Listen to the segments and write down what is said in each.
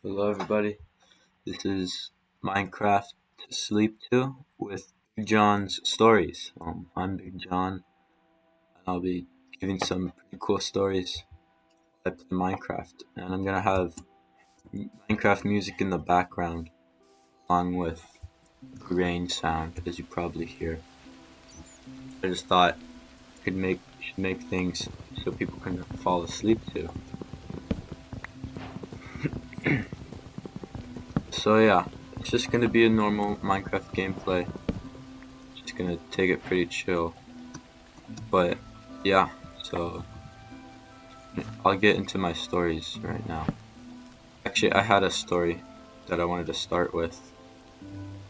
Hello, everybody. This is Minecraft to Sleep To with Big John's Stories. I'm Big John, and I'll be giving some pretty cool stories. I play Minecraft, and I'm gonna have Minecraft music in the background, along with the rain sound, as you probably hear. I just thought should make things so people can fall asleep to. So yeah, it's just gonna be a normal Minecraft gameplay. Just gonna take it pretty chill. But yeah, so I'll get into my stories right now. Actually, I had a story that I wanted to start with.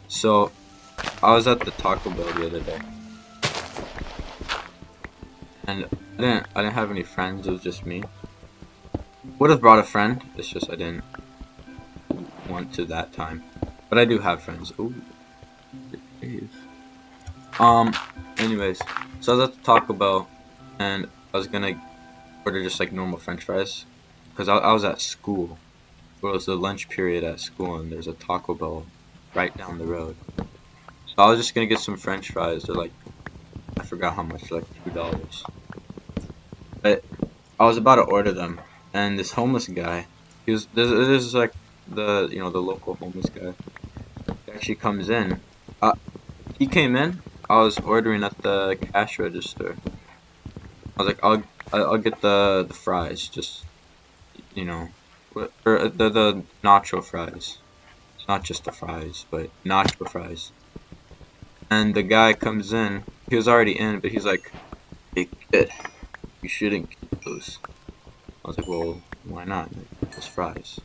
So I was at the Taco Bell the other day, and I didn't have any friends. It was just me. Would have brought a friend. It's just I didn't want to that time. But I do have friends. Ooh, jeez. Um. Anyways, so I was at the Taco Bell, and I was gonna order just like normal French fries, because I was at school. Well, it was the lunch period at school, and there's a Taco Bell right down the road. So I was just gonna get some French fries. They're like, I forgot how much, like $2. But I was about to order them, and this homeless guy, there's like the local homeless guy. He actually comes in. Uh, he came in. I was ordering at the cash register. I was like, I'll get the fries, just you know, or the nacho fries. It's not just the fries, but nacho fries. And the guy comes in. He was already in, but he's like, "Hey kid, you shouldn't keep those." I was like, "Well, why not? It's fries."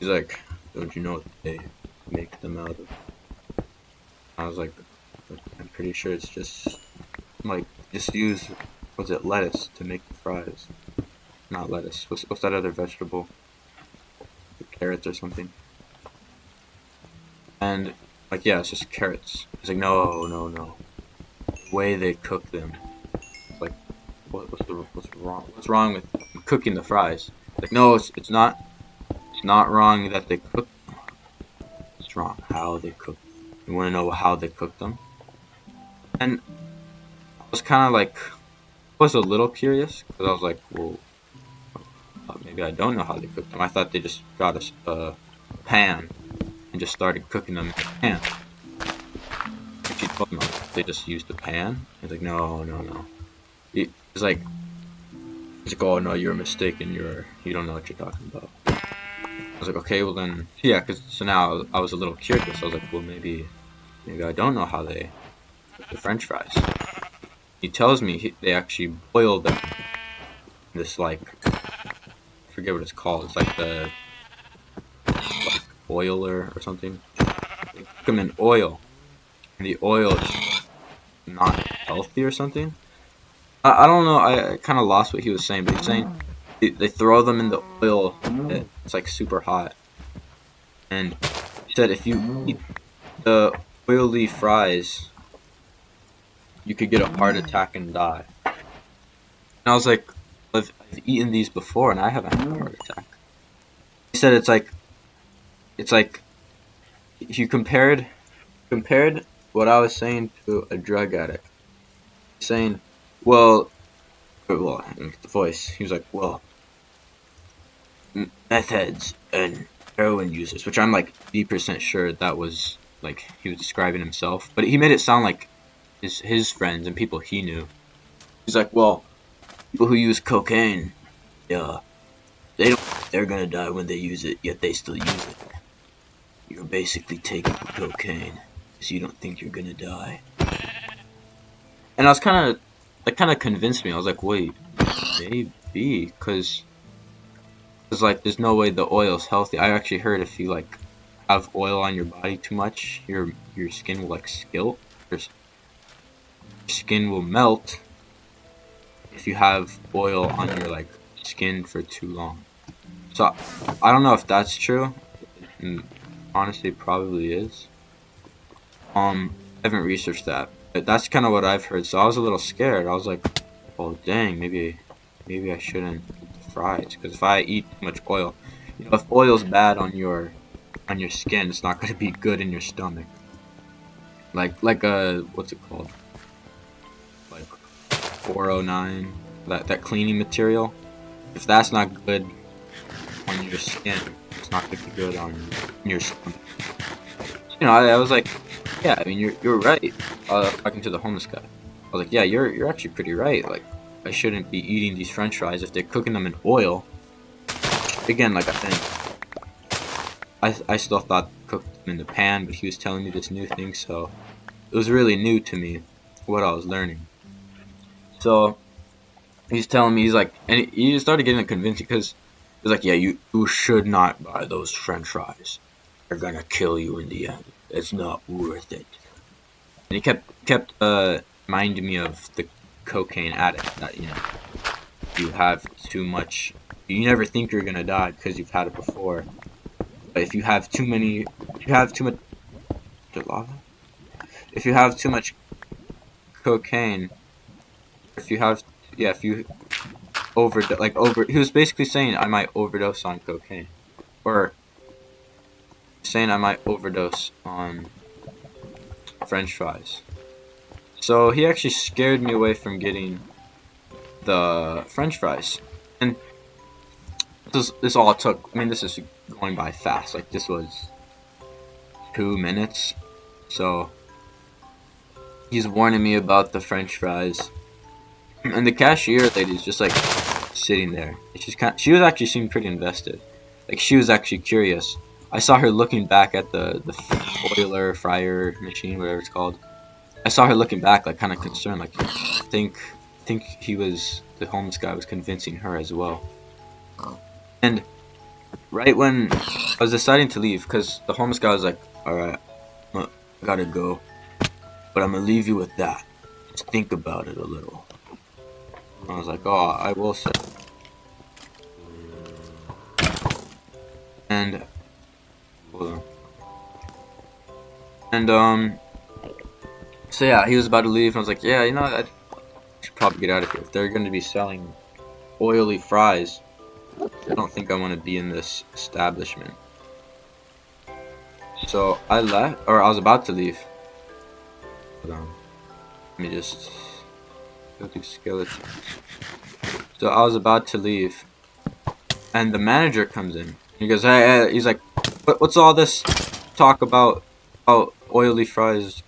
He's like, "Don't you know what they make them out of?" I was like, "I'm pretty sure it's just like just use what's it lettuce to make the fries, not lettuce. What's that other vegetable? Carrots or something?" And like, yeah, it's just carrots. He's like, "No, no, no. The way they cook them, like what's wrong with cooking the fries?" Like, no, it's not. It's not wrong that they cook. It's wrong how they cook. You want to know how they cook them? And I was kind of like, I was a little curious because I was like, well, maybe I don't know how they cook them. I thought they just got a pan and just started cooking them in a pan. And she told me they just used the pan. He's like, no, no, no. He's like, oh no, you're mistaken. You don't know what you're talking about. I was like, okay, well then, yeah, because so now I was a little curious. I was like, well, maybe I don't know how they cook the French fries. He tells me they actually boil them. This like I forget what it's called. It's like the like boiler or something. They cook them in oil, and the oil is not healthy or something. I don't know. I kind of lost what he was saying, but he's saying they throw them in the oil. It's like super hot, and he said if you eat the oily fries, you could get a heart attack and die. And I was like, I've eaten these before, and I haven't had a heart attack. He said it's like if you compared what I was saying to a drug addict, saying, well, the voice. He was like, well, meth heads and heroin users, which I'm like 80% sure that was like he was describing himself, but he made it sound like his friends and people he knew. He's like, well, people who use cocaine, yeah, they don't. They're gonna die when they use it, yet they still use it. You're basically taking the cocaine, so you don't think you're gonna die. And I was kind of that kind of convinced me. I was like, wait, maybe because like there's no way the oil's healthy. I actually heard if you like have oil on your body too much, your skin will like skilt. Your skin will melt if you have oil on your like skin for too long. So I don't know if that's true. And honestly, it probably is. I haven't researched that, but that's kind of what I've heard. So I was a little scared. I was like, "Oh dang, maybe I shouldn't eat the fries because if I eat too much oil." you know, if oil's bad on your skin, it's not gonna be good in your stomach. Like what's it called? Like 409, that cleaning material. If that's not good on your skin, it's not gonna be good on your stomach. You know, I was like, yeah, I mean, you're right. Talking to the homeless guy, I was like, yeah, you're actually pretty right. Like, I shouldn't be eating these French fries if they're cooking them in oil. Again, like I think I still thought cooked them in the pan, but he was telling me this new thing, so it was really new to me what I was learning. So he's telling me, he's like, and he started getting convincing because he's like, yeah, you should not buy those French fries. They're gonna kill you in the end. It's not worth it. And he kept reminding me of the cocaine addict that, you know, you have too much. You never think you're gonna die because you've had it before. But if you have too many, if you have too much, the lava. If you have too much cocaine, if you have, yeah, if you he was basically saying I might overdose on cocaine, or saying I might overdose on French fries. So he actually scared me away from getting the French fries, and this all took. I mean, this is going by fast. Like this was 2 minutes. So he's warning me about the French fries, and the cashier lady's just like sitting there. She's she was actually seemed pretty invested. Like she was actually curious. I saw her looking back at the oiler fryer machine, whatever it's called. I saw her looking back, like kind of concerned, like think the homeless guy was convincing her as well. And right when I was deciding to leave, because the homeless guy was like, "All right, I gotta go, but I'm gonna leave you with that. Just think about it a little." I was like, "Oh, I will, sir." And hold on. And so yeah, he was about to leave, and I was like, "Yeah, you know, I should probably get out of here. If they're going to be selling oily fries, I don't think I want to be in this establishment." So I left, or I was about to leave. Hold on. Let me just go through skeletons. So I was about to leave, and the manager comes in. He goes, "Hey," he's like, what's all this talk about oily fries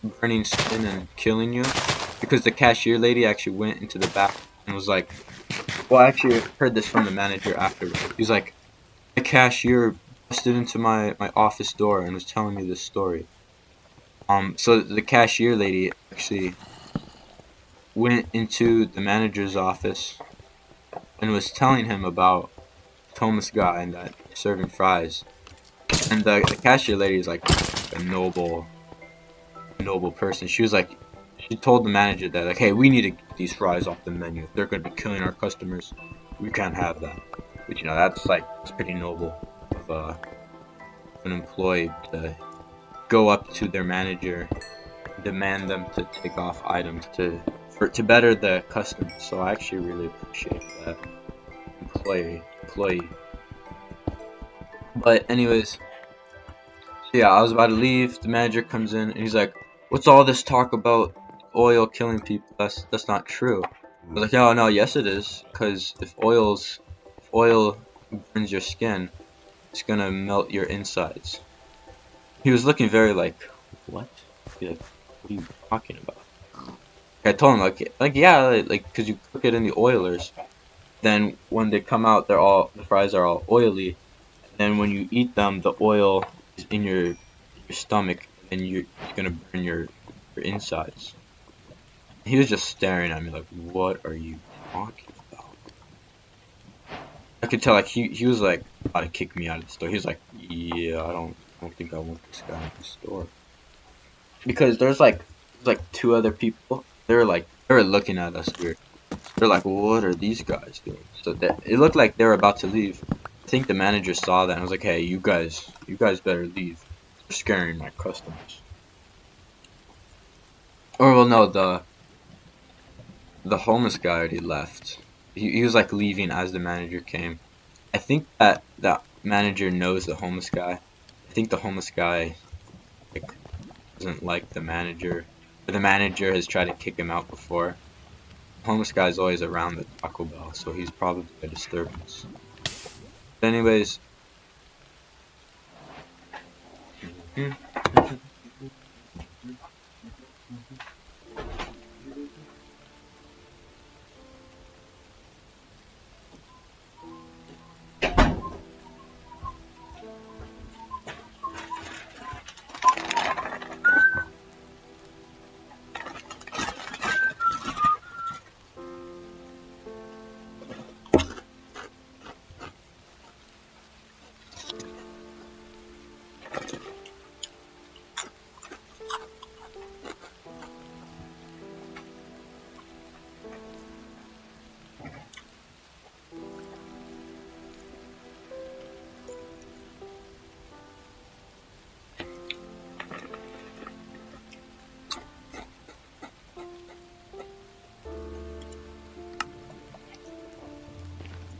burning skin and killing you?" Because the cashier lady actually went into the back and was like, well, I actually heard this from the manager afterwards. He's like, the cashier busted into my office door and was telling me this story. So the cashier lady actually went into the manager's office and was telling him about Thomas guy and that serving fries. And the cashier lady is like a noble person. She was like, she told the manager that like, hey, we need to get these fries off the menu. If they're gonna be killing our customers, we can't have that. But you know, that's like, it's pretty noble of an employee to go up to their manager, demand them to take off items to better the customer. So I actually really appreciate that employee. But anyways, yeah, I was about to leave. The manager comes in and he's like, "What's all this talk about oil killing people? That's not true." I was like, "Oh no, yes it is. Because if oil burns your skin, it's gonna melt your insides." He was looking very like, "What?" He's like, "What are you talking about?" I told him like yeah, like because you cook it in the oilers, then when they come out, the fries are all oily. Then when you eat them, the oil is in your stomach, and you're gonna burn your insides. He was just staring at me like, "What are you talking about?" I could tell like he was like about to kick me out of the store. He was like, "Yeah, I don't think I want this guy in the store." Because there's like two other people. They were looking at us weird. They're like, "What are these guys doing?" So it looked like they were about to leave. I think the manager saw that and was like, "Hey, you guys better leave. You're scaring my customers." Or well, no, the homeless guy already left. He was like leaving as the manager came. I think that manager knows the homeless guy. I think the homeless guy like doesn't like the manager, or the manager has tried to kick him out before. The homeless guy is always around the Taco Bell, so he's probably a disturbance. But anyways,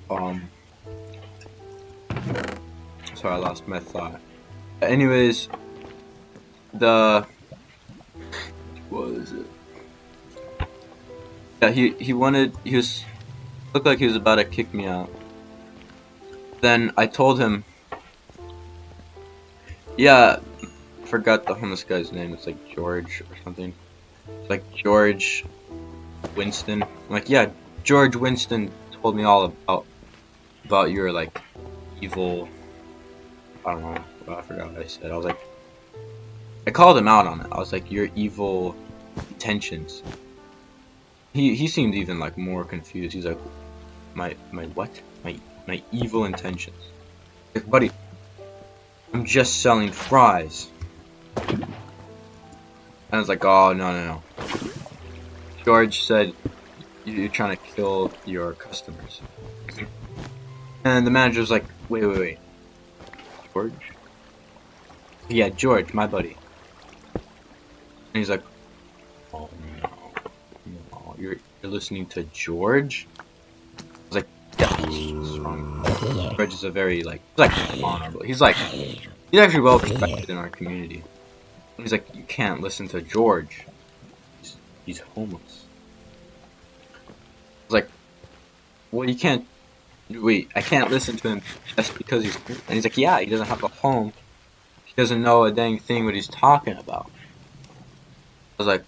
um, sorry, I lost my thought. Anyways, what was it? Yeah, he was looked like he was about to kick me out. Then I told him, yeah, I forgot the homeless guy's name. It's like George or something. It's like George Winston. I'm like, yeah, George Winston told me all about your like evil. I don't know. I forgot what I said. I was like, I called him out on it. I was like, your evil intentions. He seemed even like more confused. He's like, my what? My evil intentions. Like, buddy, I'm just selling fries. And I was like, oh no. George said you're trying to kill your customers. And the manager was like, wait. George? Yeah, George, my buddy. And he's like, oh no, you're listening to George? I was like, yeah, what's wrong? George is a very honorable. He's actually well respected in our community. And he's like, you can't listen to George. He's homeless. I was like, well, you can't. Wait, I can't listen to him just because he's. And he's like, yeah, he doesn't have a home. He doesn't know a dang thing what he's talking about. I was like,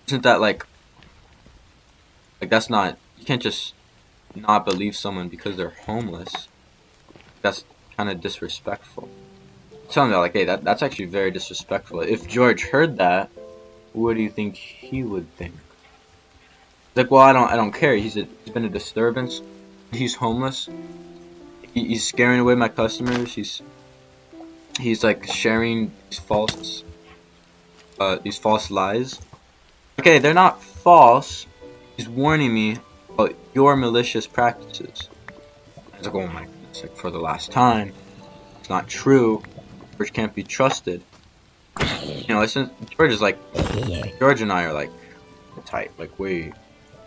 isn't that like that's not. You can't just not believe someone because they're homeless. That's kind of disrespectful. Telling me like, hey, that's actually very disrespectful. If George heard that, what do you think he would think? Like, well, I don't care. He's been a disturbance. He's homeless. He's scaring away my customers. He's like sharing these false lies. Okay, they're not false. He's warning me about your malicious practices. I was like, oh my goodness, like for the last time. It's not true. George can't be trusted. You know, George and I are like tight. Like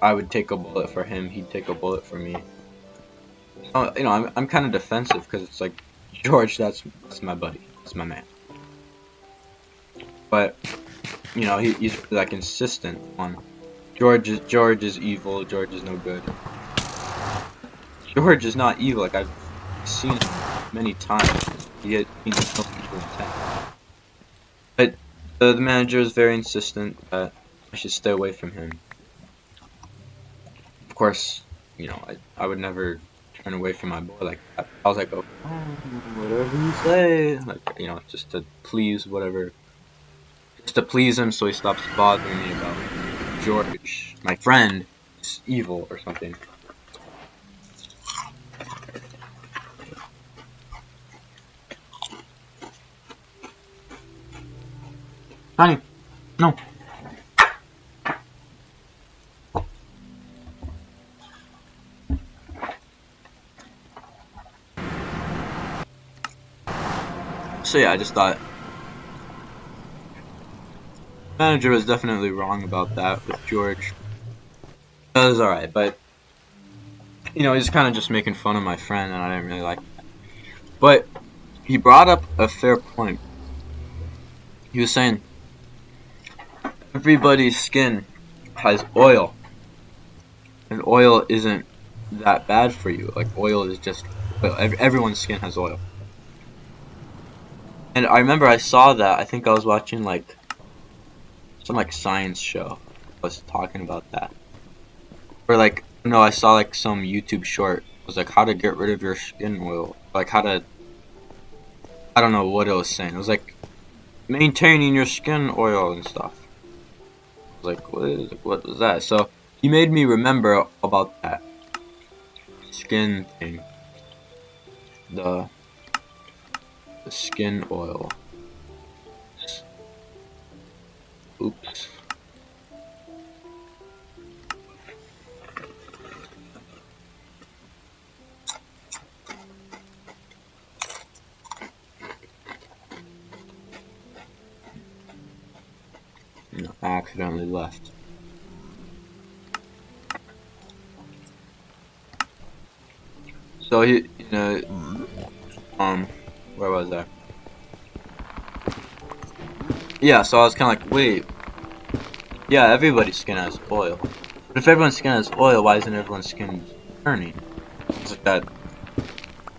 I would take a bullet for him. He'd take a bullet for me. You know, I'm kind of defensive because it's like George. That's my buddy. That's my man. But you know, he's like insistent on George is evil. George is no good. George is not evil. Like I've seen him many times. He has no evil intent. But the manager is very insistent that I should stay away from him. Of course, you know, I would never turn away from my boy like that. I was like, oh, whatever you say. Like, you know, just to please him so he stops bothering me about George, my friend, is evil or something. Honey, no. So yeah, I just thought manager was definitely wrong about that with George. That was alright, but you know, he's kind of just making fun of my friend, and I didn't really like that. But he brought up a fair point. He was saying everybody's skin has oil, and oil isn't that bad for you. Like oil is just oil. Everyone's skin has oil. And I remember I saw that. I think I was watching like some like science show was talking about that. Or like no, I saw like some YouTube short. It was like how to get rid of your skin oil. Like how to I don't know what it was saying. It was like maintaining your skin oil and stuff. I was like, what was that? So he made me remember about that skin thing. The skin oil. Oops. No, I accidentally left. So where was I? Yeah, so I was kind of like, wait, yeah, everybody's skin has oil. But if everyone's skin has oil, why isn't everyone's skin burning? It's like that.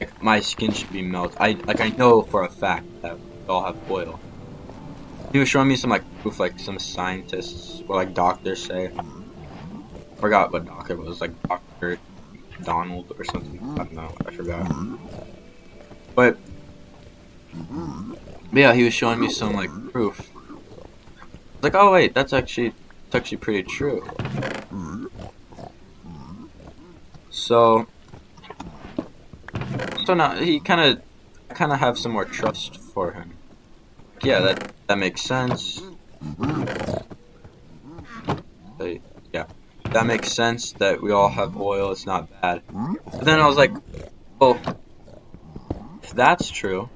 Like my skin should be melted. I know for a fact that we all have oil. He was showing me some like proof, like some scientists or like doctors say. I forgot what doctor it was, like Dr. Donald or something. I don't know. I forgot. But yeah, he was showing me some like proof. Like, oh wait, it's actually pretty true. So now he kind of have some more trust for him. Yeah, that makes sense. Yeah, that makes sense that we all have oil. It's not bad. But then I was like, well, if that's true,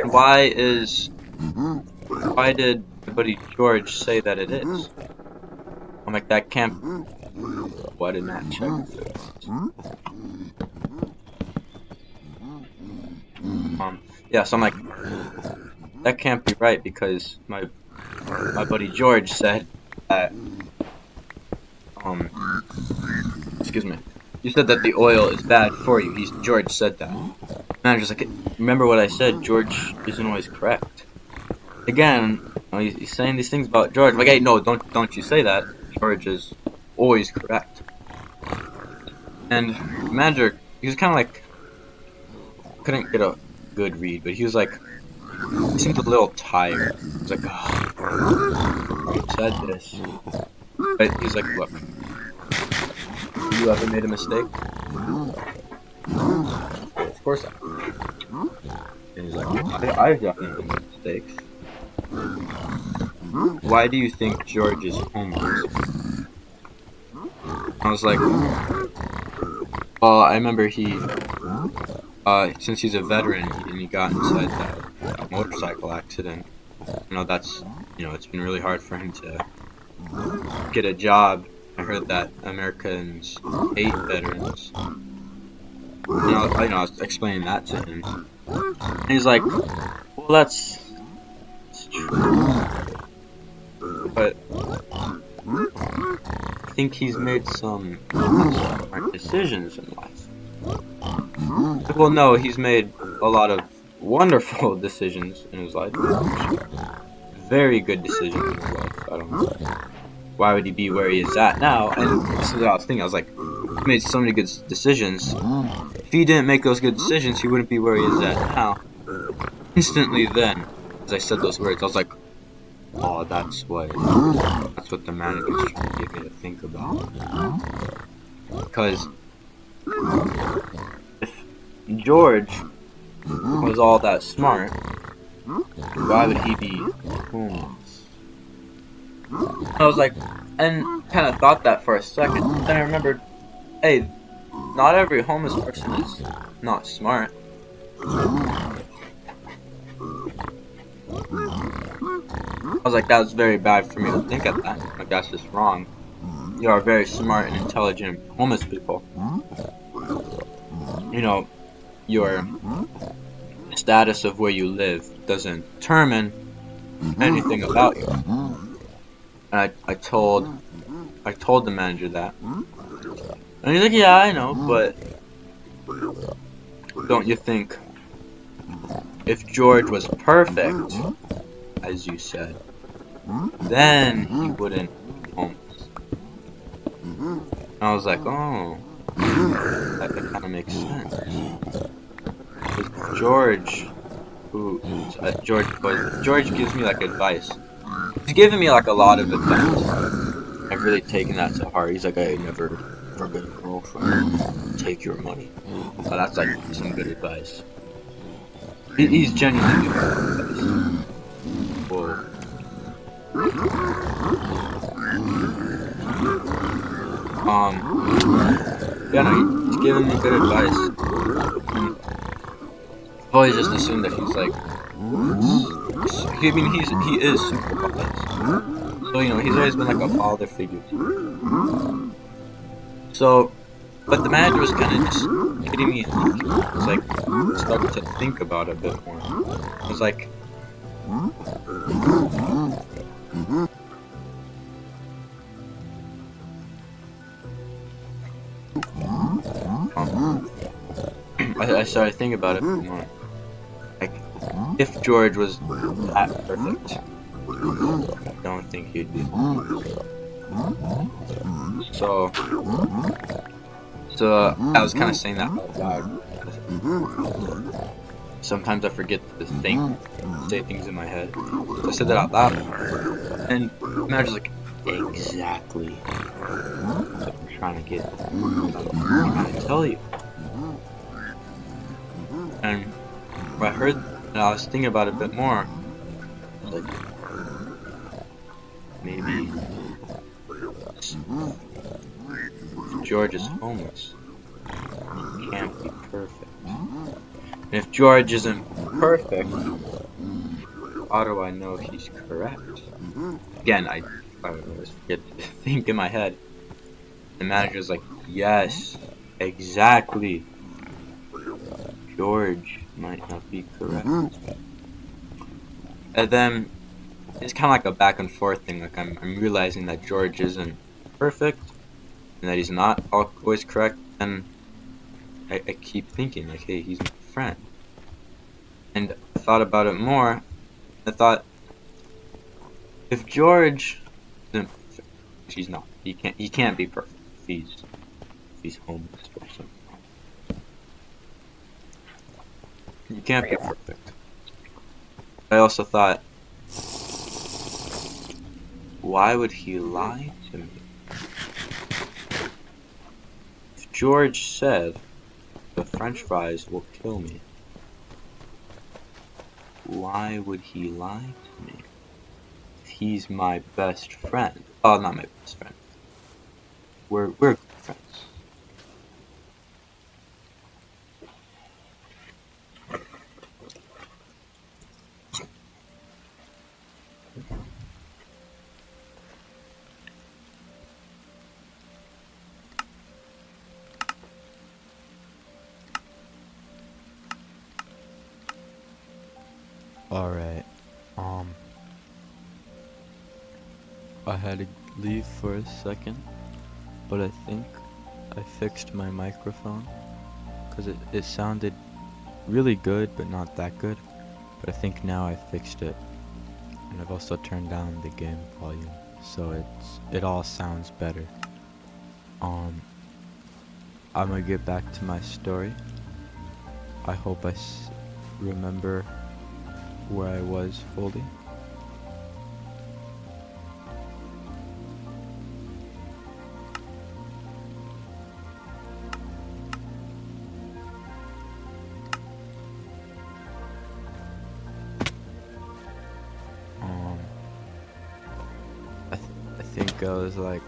why did my buddy George say that it is? I'm like, that can't. Why did not check if it was? Yeah, so I'm like, that can't be right because my buddy George said that excuse me. You said that the oil is bad for you. George said that. And I'm just like, remember what I said. George isn't always correct. Again, he's saying these things about George. I'm like, hey, no, don't you say that. George is always correct. And Magic, he was kind of like, couldn't get a good read, but he was like, he seemed a little tired. He was like, oh, I said this. But he's like, look, you ever made a mistake? Of course I have. And he's like, I've definitely made mistakes. Why do you think George is homeless? I was like, well, I remember since he's a veteran and he got inside that motorcycle accident, it's been really hard for him to get a job. I heard that Americans hate veterans. I was explaining that to him. And he's like, well, that's true. But I think he's made some smart decisions in life. Well, no, he's made a lot of wonderful decisions in his life. Very good decisions in his life. I don't know. Why would he be where he is at now? And this is what I was thinking. I was like, he made so many good decisions. If he didn't make those good decisions, he wouldn't be where he is at now. Instantly then, as I said those words, I was like, oh, that's what the manager's trying to get me to think about. Because if George was all that smart, why would he be homeless? I was like, and kind of thought that for a second. Then I remembered, hey, not every homeless person is not smart. I was like, that was very bad for me to think of that. Like, that's just wrong. You are very smart and intelligent homeless people. your status of where you live doesn't determine anything about you. And I told the manager that, and he's like, yeah, I know, but don't you think if George was perfect, as you said, then he wouldn't be homeless? And I was like, oh, that kind of makes sense. 'Cause George, George gives me like advice. He's given me like a lot of advice. I've really taken that to heart. He's like, I never get a girlfriend, take your money. So that's like some good advice. He's genuinely good advice. Whoa. Yeah, no, he's giving me good advice. I've always just assumed that he's like, he is super nice. So, you know, he's always been like a father figure. So, but the manager was kind of just getting me thinking. It's like, started to think about it a bit more. I was like, I started thinking about it more. Like, if George was that perfect, I don't think he'd be. So I was kind of saying that out loud. Sometimes I forget to say things in my head. So I said that out loud, and the manager's like, exactly what I'm trying to tell you. And when I heard, and I was thinking about it a bit more, I was like, maybe George is homeless. He can't be perfect. And if George isn't perfect, how do I know he's correct? Again, I always forget to think in my head. The manager's like, yes, exactly. George might not be correct. And then it's kind of like a back and forth thing. Like I'm realizing that George isn't perfect and that he's not always correct. And I keep thinking like, hey, he's my friend. And I thought about it more. I thought, if George isn't perfect, he's not. He can't be perfect if he's homeless or something. You can't be perfect. I also thought, why would he lie to me? If George said the French fries will kill me, why would he lie to me? If he's my best friend. Oh, not my best friend. We're good friends. Alright, I had to leave for a second, but I think I fixed my microphone, because it sounded really good, but not that good, but I think now I fixed it, and I've also turned down the game volume, so it all sounds better. I'm gonna get back to my story. I hope I remember where I was fully. I think I was like,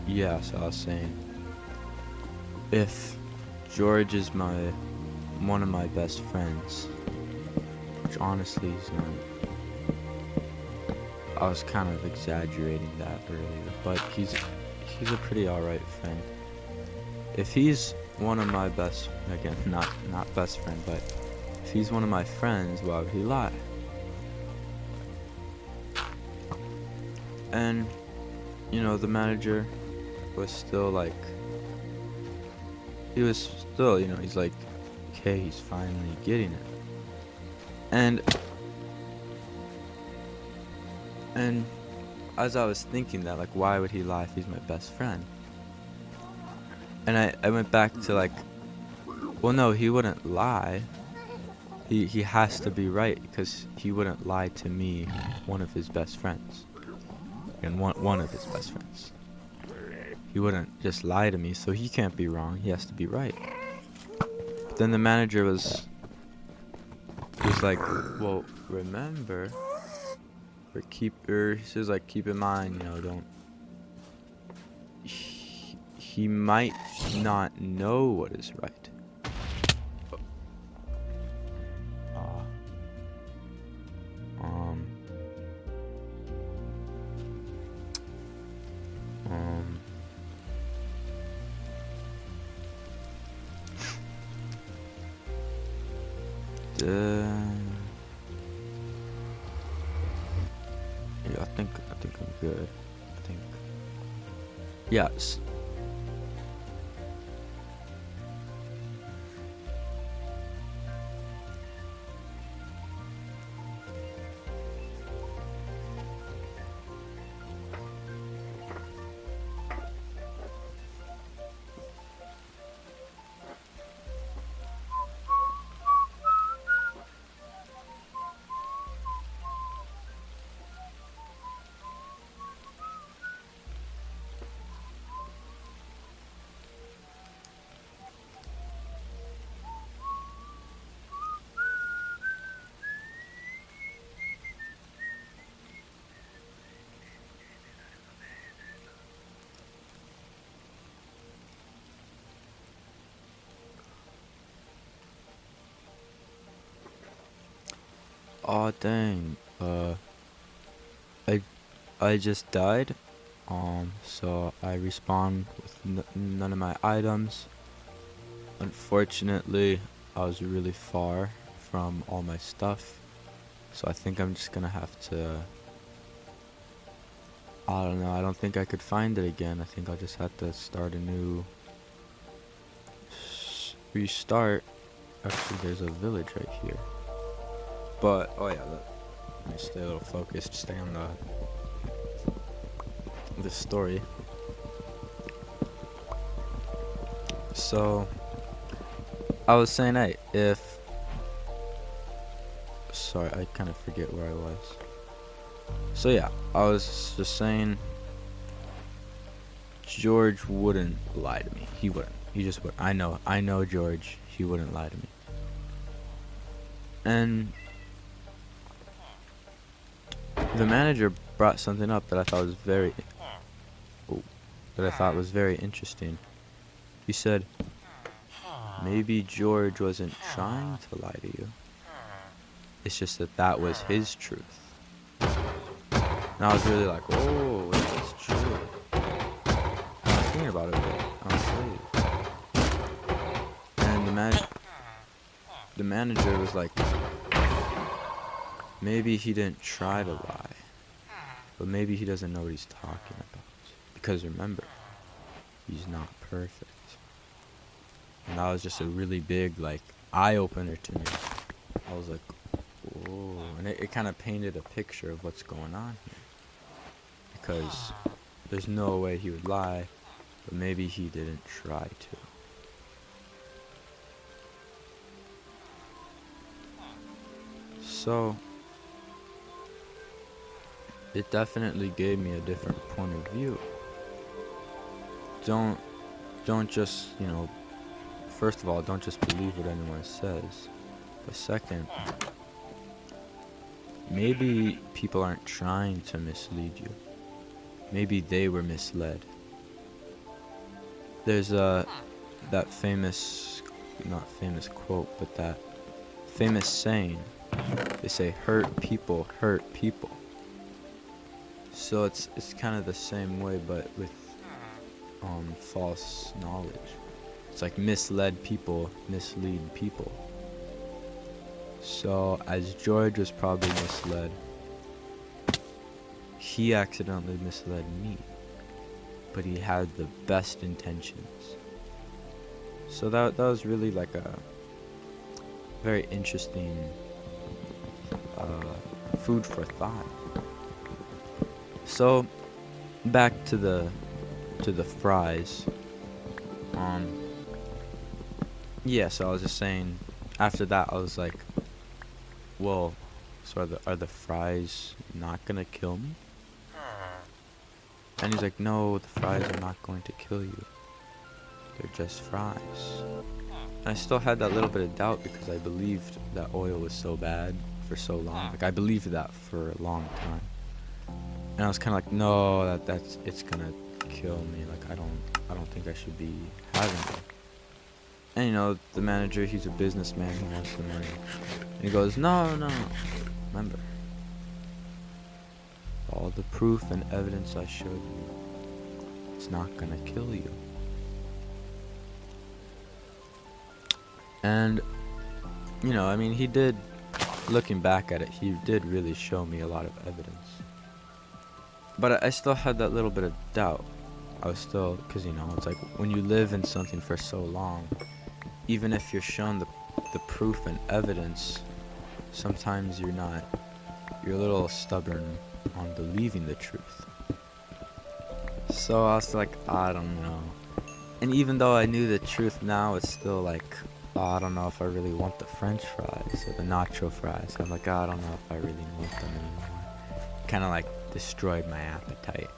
yeah, so I was saying, if George is one of my best friends, which honestly is not, I was kind of exaggerating that earlier, but he's a pretty alright friend. If he's one of my best, again, not best friend, but if he's one of my friends, why would he lie? And, you know, the manager was still like, he was still, you know, he's like, okay, he's finally getting it. And as I was thinking that, like, why would he lie if he's my best friend? And I went back to like, well, no, he wouldn't lie. He has to be right, because he wouldn't lie to me, one of his best friends. And one of his best friends. He wouldn't just lie to me, so he can't be wrong. He has to be right. But then the manager was like, well, remember, he says, like, keep in mind, you know, don't. He might not know what is right. Um. Yeah, I think I'm good. I think. Yes. Oh dang. I just died. So I respawned with none of my items. Unfortunately, I was really far from all my stuff. So I think I'm just gonna have to. I don't know. I don't think I could find it again. I think I'll just have to start a new. Restart. Actually, there's a village right here. But oh yeah, look. Let me stay a little focused. Stay on the story. So I was saying, hey, if sorry, I kind of forget where I was. So yeah, I was just saying George wouldn't lie to me. He wouldn't. He just would. I know George. He wouldn't lie to me. And the manager brought something up that I thought was very interesting. He said, maybe George wasn't trying to lie to you. It's just that was his truth. And I was really like, oh, that's true. I was thinking about it a bit. I was like, and the manager was like, maybe he didn't try to lie, but maybe he doesn't know what he's talking about. Because remember, he's not perfect. And that was just a really big, like, eye-opener to me. I was like, whoa. And it kind of painted a picture of what's going on here. Because there's no way he would lie, but maybe he didn't try to. So it definitely gave me a different point of view. Don't just, you know, first of all, don't just believe what anyone says. But second, maybe people aren't trying to mislead you. Maybe they were misled. There's that famous, not famous quote, but that famous saying. They say, hurt people hurt people. So it's kind of the same way, but with false knowledge. It's like misled people mislead people. So as George was probably misled, he accidentally misled me, but he had the best intentions. So that was really like a very interesting food for thought. So back to the fries. Yeah, so I was just saying, after that I was like, well, so are the fries not gonna kill me? And he's like, no, the fries are not going to kill you. They're just fries. And I still had that little bit of doubt because I believed that oil was so bad for so long. Like I believed that for a long time. And I was kind of like, no, it's gonna kill me. Like I don't think I should be having it. And you know, the manager, he's a businessman, he wants the money. And he goes, no. Remember, all the proof and evidence I showed you, it's not gonna kill you. And, you know, I mean, he did, looking back at it, he did really show me a lot of evidence. But I still had that little bit of doubt. I was still, because, you know, it's like when you live in something for so long, even if you're shown the proof and evidence, sometimes you're a little stubborn on believing the truth. So I was like, I don't know. And even though I knew the truth now, it's still like, I don't know if I really want the French fries or the nacho fries. I'm like, I don't know if I really want them anymore. Kind of like destroyed my appetite.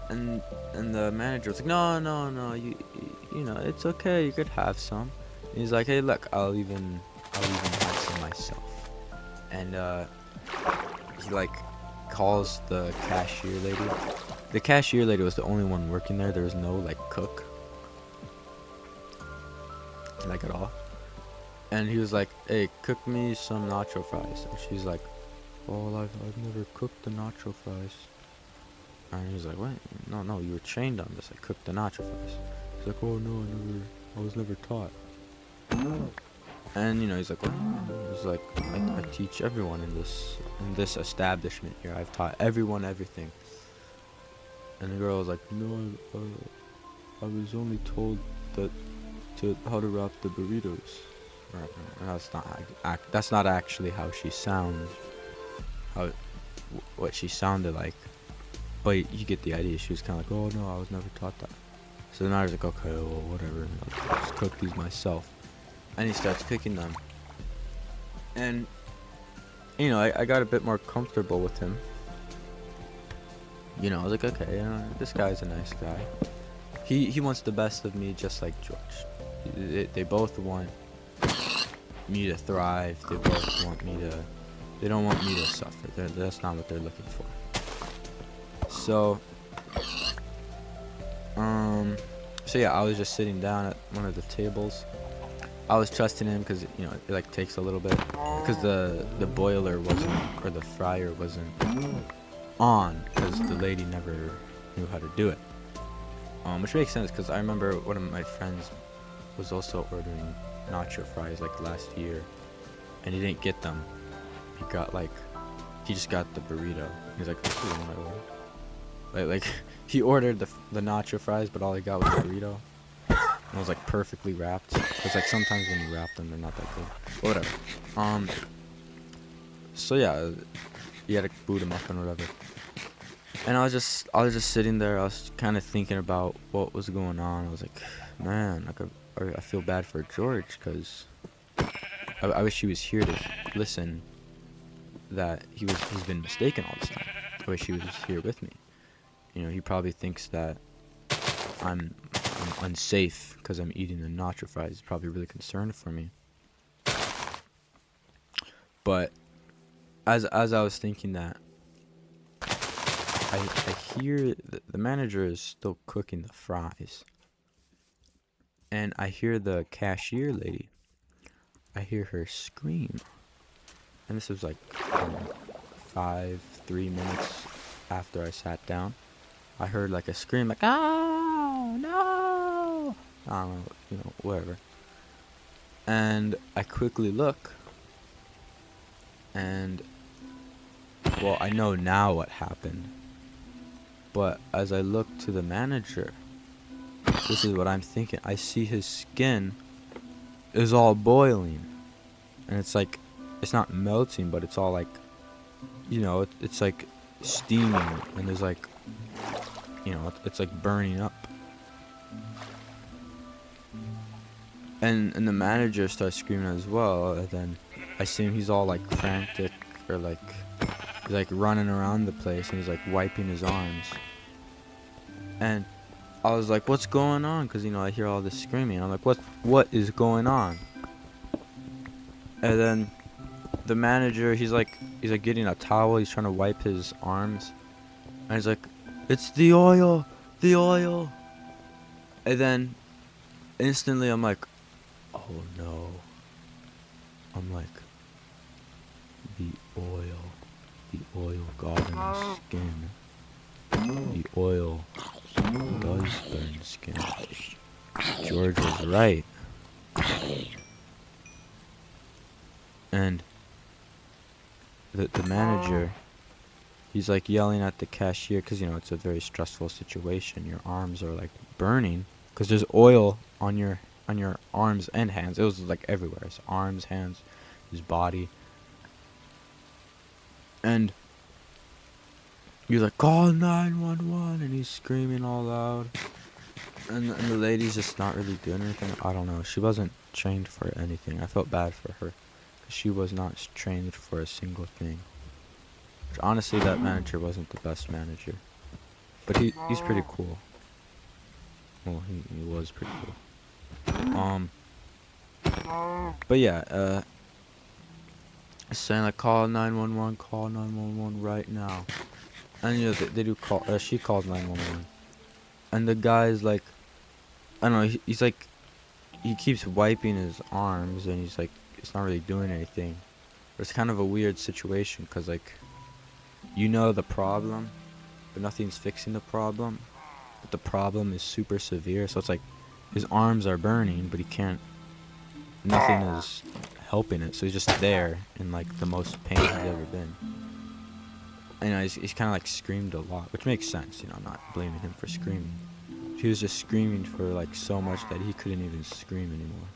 And the manager was like, no, you know, it's okay, you could have some. And he's like, hey, look, I'll even have some myself. And he like calls the cashier lady. The cashier lady was the only one working there. There was no like cook, like at all. And he was like, hey, cook me some nacho fries. And she's like, well, I've never cooked the nacho fries. And he's like, what? No, you were trained on this. I cooked the nacho fries. He's like, oh no, I was never taught. And you know, he's like, well, he's like, I teach everyone in this establishment here. I've taught everyone everything. And the girl was like, no, I was only told how to wrap the burritos. That's not actually how she sounds. What she sounded like. But you get the idea. She was kind of like, oh no, I was never taught that. So then I was like, okay, well, whatever. I'll just cook these myself. And he starts cooking them. And, you know, I got a bit more comfortable with him. You know, I was like, okay, you know, this guy's a nice guy. He wants the best of me just like George. They both want me to thrive. They both want me to... They don't want me to suffer. That's not what they're looking for. So yeah, I was just sitting down at one of the tables. I was trusting him because, you know, it like takes a little bit because the boiler wasn't, or the fryer wasn't on because the lady never knew how to do it. Which makes sense because I remember one of my friends was also ordering nacho fries like last year, and he didn't get them. He just got the burrito. He's like, this is my order. Like he ordered the nacho fries, but all he got was the burrito. And it was like perfectly wrapped. Cause like sometimes when you wrap them, they're not that good. But whatever. So yeah, you had to boot him up and whatever. And I was just sitting there. I was kind of thinking about what was going on. I was like, man, I feel bad for George, cause I wish he was here to listen. That he's been mistaken all this time. I wish he was here with me. You know, he probably thinks that I'm unsafe because I'm eating the nacho fries. He's probably really concerned for me. But as I was thinking that, I hear the manager is still cooking the fries. And I hear the cashier lady. I hear her scream. And this was like 3 minutes after I sat down, I heard like a scream, like, "Oh no!" I don't know, whatever. And I quickly look, and well, I know now what happened. But as I look to the manager, this is what I'm thinking. I see his skin is all boiling, and it's like, it's not melting, but it's all like, it's like steaming, and there's like, it's like burning up. And the manager starts screaming as well, and then I see him, he's all like frantic, or like, he's like running around the place, and he's like wiping his arms. And I was like, what's going on? Because, I hear all this screaming. I'm like, what is going on? And then the manager, he's like getting a towel, he's trying to wipe his arms. And he's like, it's the oil, the oil. And then instantly I'm like, oh no. I'm like, the oil got in my skin. The oil does burn skin. George was right. And the manager, he's like yelling at the cashier, because it's a very stressful situation. Your arms are like burning because there's oil on your arms and hands. It was like everywhere. His arms, hands, his body. And he's like, call 911, and he's screaming all loud. And the lady's just not really doing anything. I don't know. She wasn't trained for anything. I felt bad for her. She was not trained for a single thing. Which, honestly, that manager wasn't the best manager. But he's pretty cool. Well, he was pretty cool. But yeah, saying like, call 911 right now. And they do call, she calls 911. And the guy's like, I don't know, he's like, he keeps wiping his arms, and he's like, it's not really doing anything. It's kind of a weird situation, because like, the problem, but nothing's fixing the problem. But the problem is super severe, so it's like, his arms are burning, but he can't, nothing is helping it, so he's just there in like the most pain he's ever been. And he's kind of like screamed a lot, which makes sense, I'm not blaming him for screaming. He was just screaming for like so much that he couldn't even scream anymore.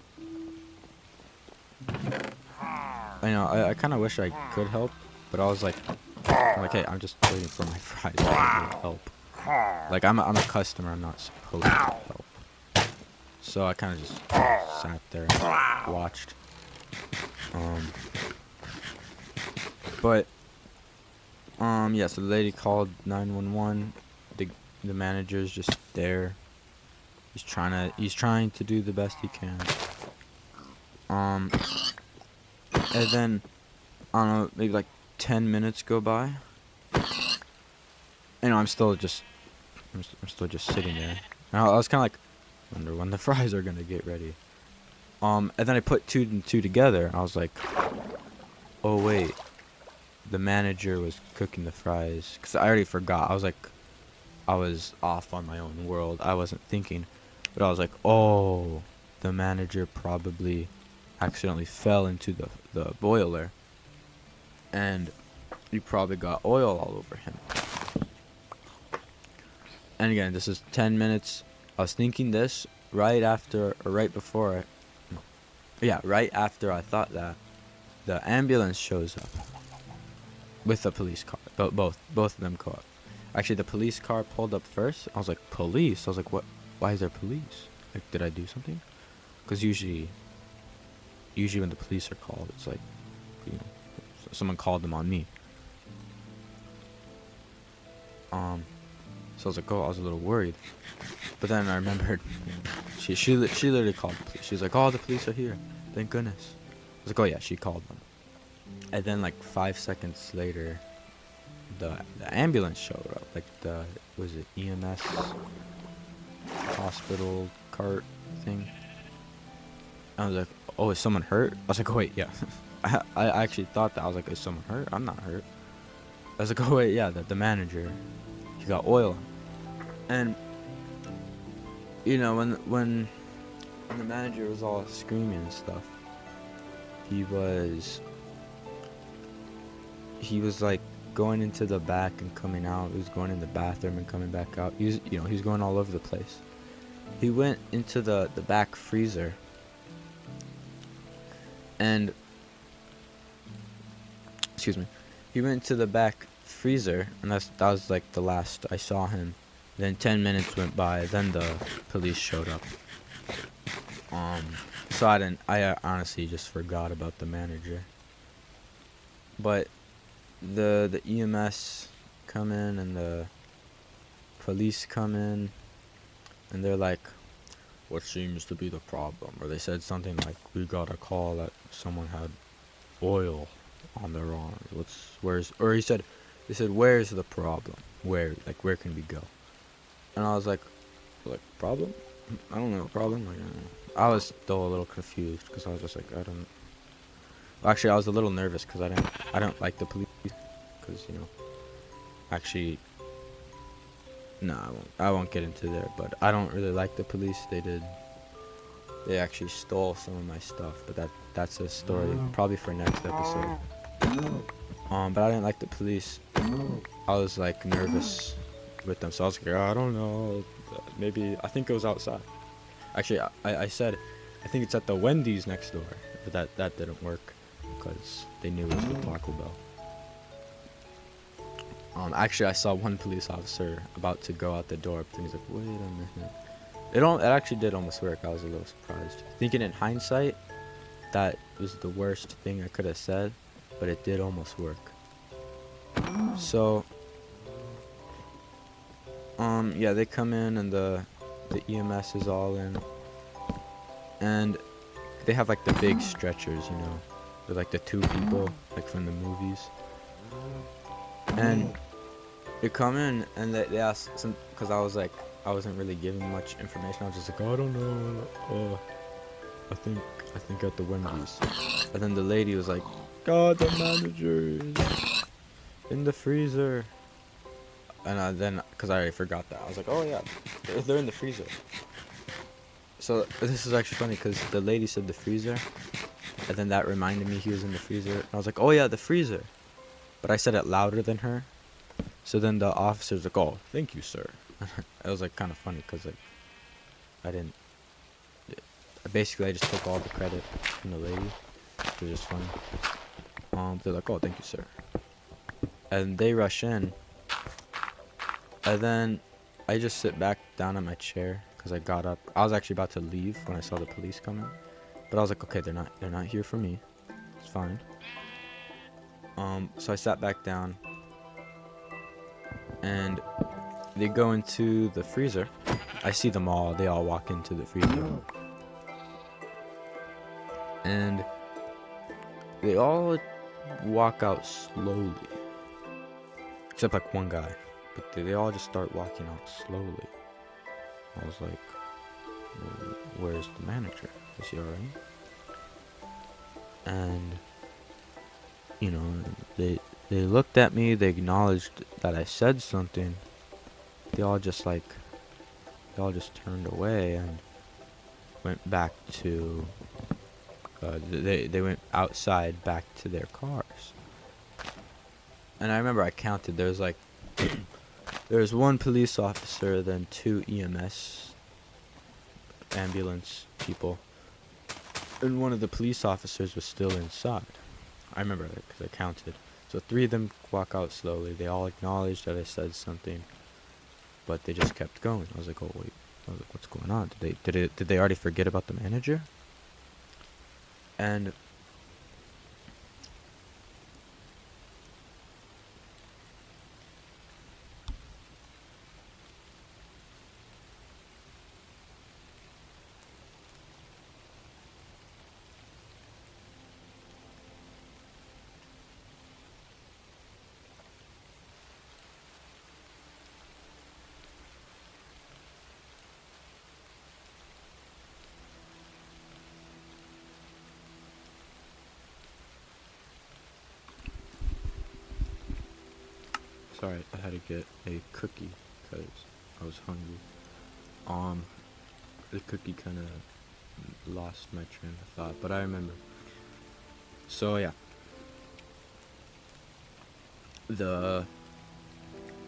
I kind of wish I could help, but I was like, hey, I'm just waiting for my fries. I can't really help. Like, I'm a customer, I'm not supposed to help. So I kind of just sat there and watched. But yeah, so the lady called 911. The manager's just there. He's trying to do the best he can. And then, I don't know, maybe like 10 minutes go by. And I'm still just sitting there. And I was kind of like, wonder when the fries are gonna get ready. And then I put two and two together. I was like, oh wait, the manager was cooking the fries. Because I already forgot. I was off on my own world. I wasn't thinking. But I was like, oh, the manager probably accidentally fell into the boiler. And he probably got oil all over him. And again, this is 10 minutes. I was thinking this right after, or right before right after I thought that, the ambulance shows up with a police car. Both of them go up. Actually, the police car pulled up first. I was like, police? I was like, what? Why is there police? Like, did I do something? Because usually when the police are called, it's like, someone called them on me. So I was like, I was a little worried. But then I remembered, she literally called the police. She was like, oh, the police are here. Thank goodness. I was like, oh yeah, she called them. And then like 5 seconds later, the ambulance showed up. Like was it EMS hospital cart thing? I was like, oh, is someone hurt? I was like, oh wait, yeah. I actually thought that. I was like, is someone hurt? I'm not hurt. I was like, oh wait, yeah, the manager, he got oil. And you know, when the manager was all screaming and stuff, he was like going into the back and coming out. He was going in the bathroom and coming back out. He was, you know, he was going all over the place. He went into the back freezer, and excuse me, he went to the back freezer, and that was like the last I saw him. Then 10 minutes went by. Then the police showed up. So I honestly just forgot about the manager. But the EMS come in and the police come in, and they're like, what seems to be the problem? Or they said something like, we got a call that someone had oil on their arms. Or they said, where's the problem? Where can we go? And I was like, problem? I don't know, problem? Like, I don't know. I was still a little confused because I was just like, I don't. Well, actually, I was a little nervous because I don't like the police because, you know, actually, no, I won't get into there. But I don't really like the police. They actually stole some of my stuff, but that's a story probably for next episode. But I didn't like the police. I was like nervous with them, so I was like, I don't know, maybe I think it was outside. Actually, I said, I think it's at the Wendy's next door, but that didn't work because they knew it was the Taco Bell. Actually, I saw one police officer about to go out the door, but then he's like, wait a minute. It actually did almost work. I was a little surprised. Thinking in hindsight, that was the worst thing I could have said, but it did almost work. So, yeah, they come in and the EMS is all in, and they have like the big stretchers, you know, with like the two people like from the movies, and they come in and they ask some, because I was like, I wasn't really giving much information. I was just like, oh, I don't know, I think at the Wendy's. And then the lady was like, God, the manager is in the freezer. And then, because I already forgot that, I was like, oh yeah, they're in the freezer. So this is actually funny because the lady said the freezer, and then that reminded me he was in the freezer. And I was like, oh yeah, the freezer. But I said it louder than her. So then the officer's like, oh, thank you, sir. It was like kind of funny because like I didn't. Basically, I just took all the credit from the lady. It was just funny. They're like, oh, thank you, sir. And they rush in. And then I just sit back down in my chair because I got up. I was actually about to leave when I saw the police coming. But I was like, okay, they're not here for me. It's fine. So I sat back down. And they go into the freezer. I see them all. They all walk into the freezer. And they all walk out slowly. Except like one guy. But they all just start walking out slowly. I was like, well, where's the manager? Is he alright? And, you know, they looked at me. They acknowledged that I said something. They all just turned away and went back to, they went outside back to their cars. And I remember I counted, there was one police officer, then 2 EMS ambulance people, and one of the police officers was still inside. I remember that because I counted. So 3 of them walk out slowly. They all acknowledged that I said something, but they just kept going. I was like, oh wait, what's going on? Did they already forget about the manager? And Sorry, I had to get a cookie because I was hungry. The cookie kind of lost my train of thought, but I remember. So yeah, the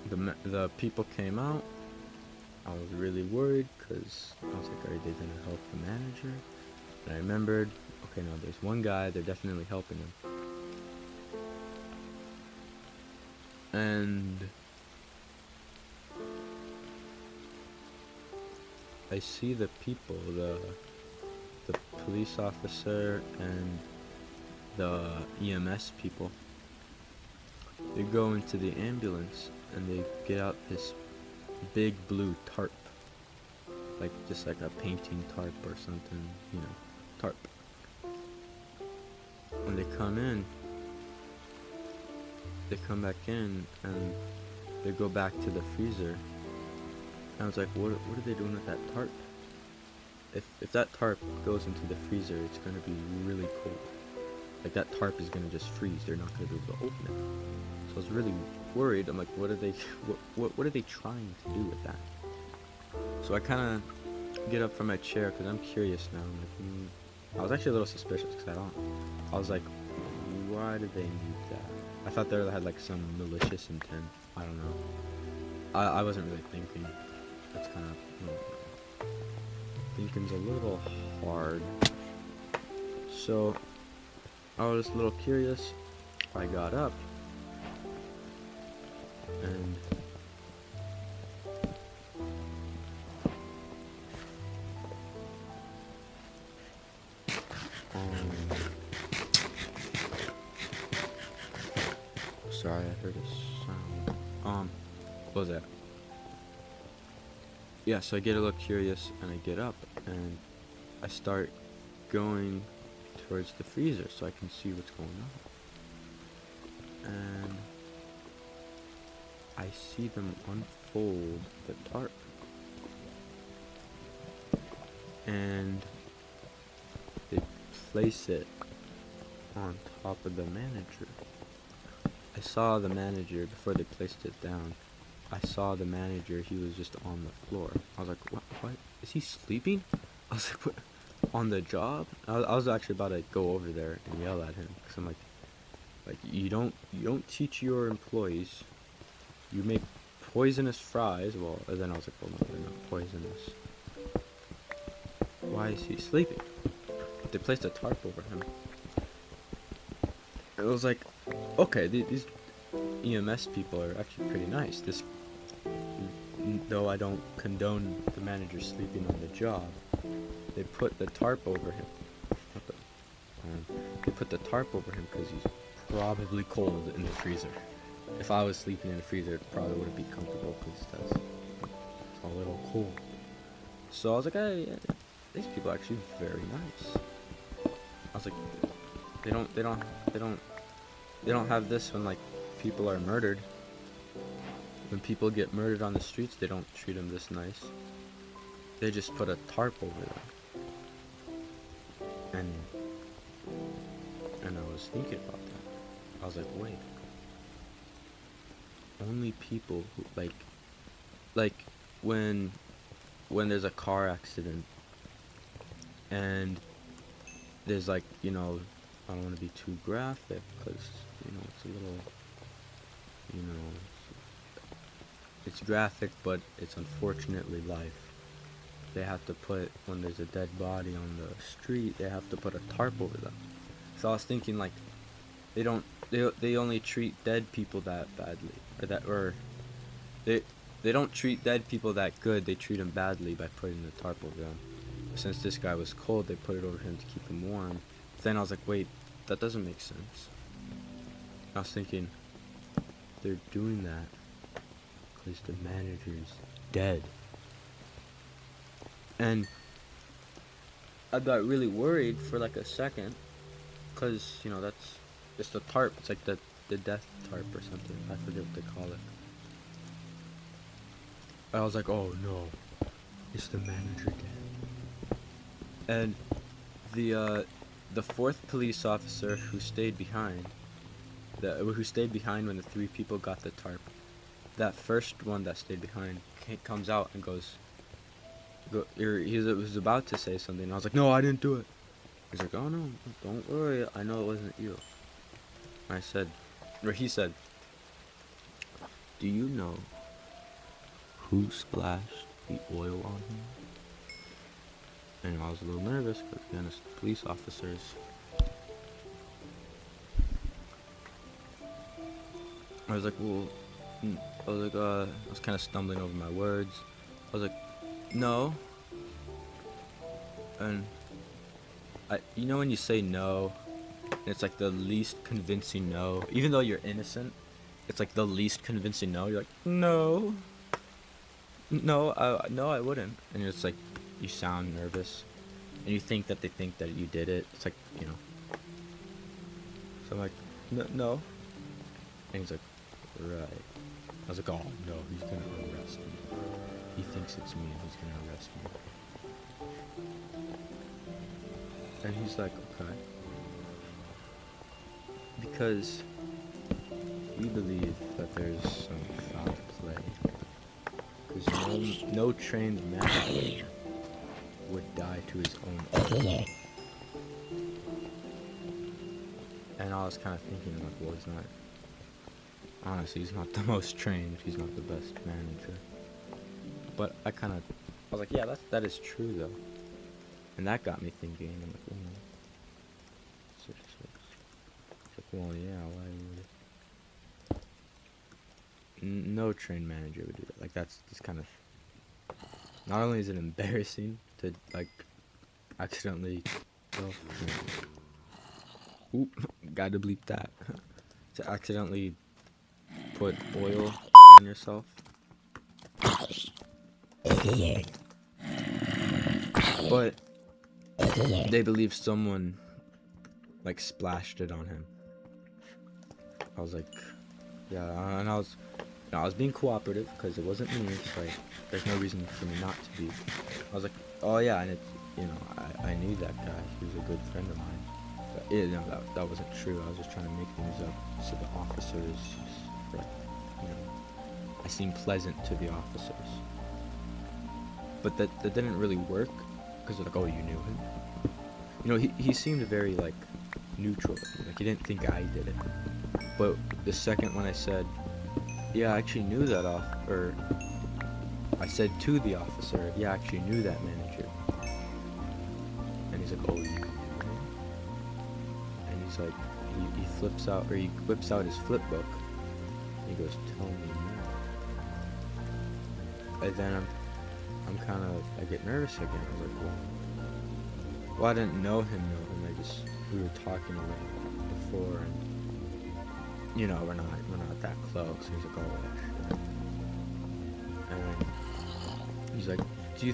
the people came out. I was really worried because I was like, are they gonna help the manager? And I remembered, okay, no, there's one guy. They're definitely helping him. And I see the people, the police officer and the EMS people. They go into the ambulance and they get out this big blue tarp, like just like a painting tarp or something, you know, tarp. When they come in, they come back in and they go back to the freezer. And I was like, what are they doing with that tarp? If that tarp goes into the freezer, it's gonna be really cold. Like that tarp is gonna just freeze. They're not gonna be able to open it. So I was really worried. I'm like, what are they trying to do with that? So I kind of get up from my chair because I'm curious now. I'm like, I was actually a little suspicious because I was like, why do they need that? I thought they had like some malicious intent. I don't know. I wasn't really thinking. That's kind of, thinking's a little hard. So I was a little curious. I got up and sorry, I heard a sound. What was that? Yeah, so I get a little curious and I get up and I start going towards the freezer so I can see what's going on. And I see them unfold the tarp. And they place it on top of the manager. I saw the manager before they placed it down. I saw the manager, he was just on the floor. I was like, what? Is he sleeping? I was like, what? On the job? I was actually about to go over there and yell at him. Because I'm like, you don't teach your employees. You make poisonous fries. Well, and then I was like, well, no, they're not poisonous. Why is he sleeping? They placed a tarp over him. It was like, okay, these EMS people are actually pretty nice. Though I don't condone the manager sleeping on the job, they put the tarp over him. They put the tarp over him because he's probably cold in the freezer. If I was sleeping in the freezer, it probably wouldn't be comfortable because that's a little cold. So I was like, hey, these people are actually very nice. I was like, they don't have this when like people are murdered. When people get murdered on the streets, they don't treat them this nice. They just put a tarp over them. And I was thinking about that. I was like, wait. Only people who like when there's a car accident and there's like, I don't want to be too graphic because, it's a little, it's graphic, but it's unfortunately life. They have to put, when there's a dead body on the street, they have to put a tarp over them. So I was thinking like, they only treat dead people that badly, they don't treat dead people that good. They treat them badly by putting the tarp over them. Since this guy was cold, they put it over him to keep him warm. Then I was like, wait, that doesn't make sense. I was thinking, they're doing that because the manager's dead. And I got really worried for like a second, because, it's the tarp. It's like the death tarp or something. I forget what they call it. I was like, oh no, is the manager dead? And the fourth police officer who stayed behind, when the three people got the tarp, that first one that stayed behind comes out and goes, he was about to say something. And I was like, no, I didn't do it. He's like, oh no, don't worry, I know it wasn't you. I said, or he said, do you know who splashed the oil on him? And I was a little nervous because again, it's police officers. I was like, well, I was kind of stumbling over my words. I was like, no. And you know when you say no, and it's like the least convincing no, even though you're innocent, it's like the least convincing no. You're like, no, no, I wouldn't. And it's like, you sound nervous, and you think that they think that you did it. It's like, you know. So I'm like, no. And he's like, right. I was like, oh no, he's gonna arrest me. He thinks it's me and he's gonna arrest me. And he's like, okay. Because we believe that there's some foul play. Because no trained manager would die to his own order. And I was kind of thinking, like, well, he's not. Honestly, he's not the most trained. He's not the best manager. But I was like, yeah, that is true though. And that got me thinking. I'm like, well, 6. It's like, well, yeah, why would no trained manager would do that? Like, that's just kind of. Not only is it embarrassing to like accidentally. Oop, gotta bleep that. To accidentally put oil on yourself. But they believe someone like splashed it on him. I was like, yeah, and I was being cooperative because it wasn't me. It's like there's no reason for me not to be. I was like, oh yeah, and it's, you know, I knew that guy. He was a good friend of mine. But no, that wasn't true. I was just trying to make things up so the officers, like, you know, I seemed pleasant to the officers. But that didn't really work because they're like, oh, you knew him. You know, he seemed very like neutral. Like he didn't think I did it. But the second when I said, yeah, I actually knew that or I said to the officer, yeah, I actually knew that manager. And he's like, oh, you knew him? And he's like, he flips out, or he whips out his flip book. And he goes, tell me more. And then I get nervous again. I was like, well, I didn't know him. We were talking a little before, and you know, we're not that close. He's like, oh, yeah, sure. And he's like, do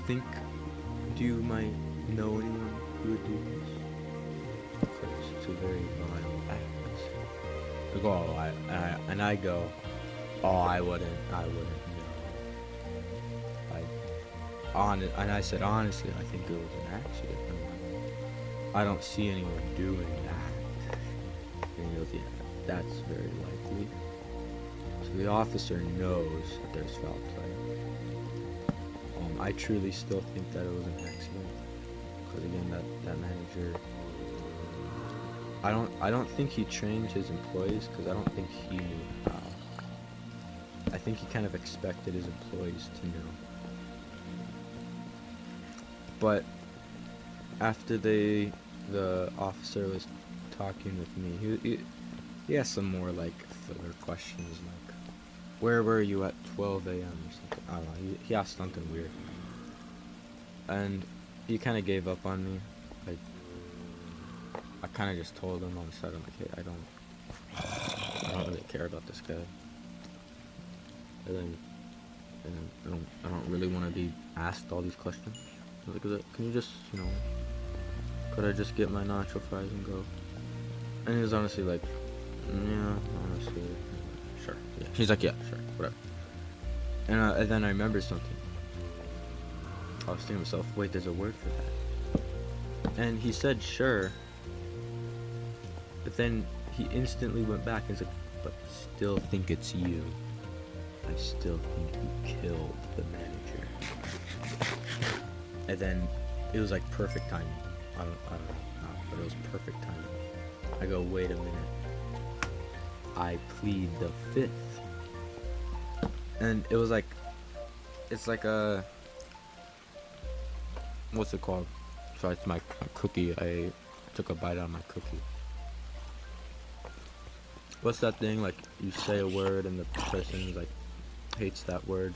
you might know anyone who would do this? It's a very vile act. Like, oh, I go, oh, I wouldn't know. And I said, honestly, I think it was an accident. I don't see anyone doing that. And he goes, yeah, that's very likely. So the officer knows that there's foul play. I truly still think that it was an accident. Because again, that manager, I don't think he trained his employees, because I don't think he knew how. I think he kind of expected his employees to know. But after the officer was talking with me, he asked some more like filler questions, like, where were you at 12 a.m. or something. I don't know. He asked something weird, and he kind of gave up on me. Like, I kind of just told him on the side, I'm like, hey, I don't really care about this guy. And then I don't really want to be asked all these questions. I was like, can you just, you know, could I just get my nacho fries and go? And he was honestly like, yeah, honestly, sure. Yeah. He's like, yeah, sure, whatever. And then I remembered something. I was thinking to myself, wait, there's a word for that. And he said, sure. But then he instantly went back and said, but still think it's you. I still think you killed the manager. And then it was like perfect timing. I don't know how, but it was perfect timing. I go, wait a minute. I plead the fifth. And it was like, it's like a, what's it called? So it's my cookie. I took a bite out of my cookie. What's that thing? Like you say a word and the person like hates that word.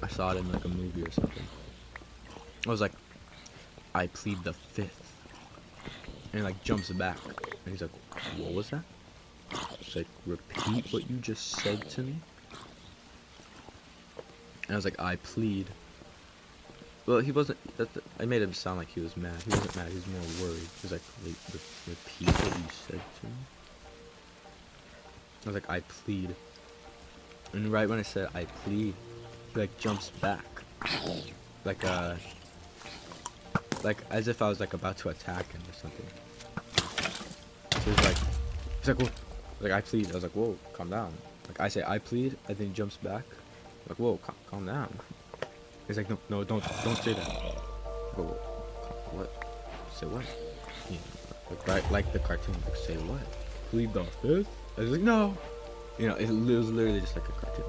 I saw it in like a movie or something. I was like, I plead the fifth. And he like jumps back. And he's like, what was that? He's like, repeat what you just said to me? And I was like, I plead. Well, he wasn't, I made him sound like he was mad. He wasn't mad, he was more worried. He was like, repeat what you said to me? I was like, I plead. And right when I said, I plead, he like jumps back. Like as if I was like about to attack him or something. So he's like, whoa. Like, I plead. I was like, whoa, calm down. Like, I say, I plead, and then he jumps back. Like, whoa, calm down. He's like, no, don't say that. I go, what? Say what? Yeah, like the cartoon. Like, say what? Plead the fifth? I was like, no. You know, it was literally just like a cartoon.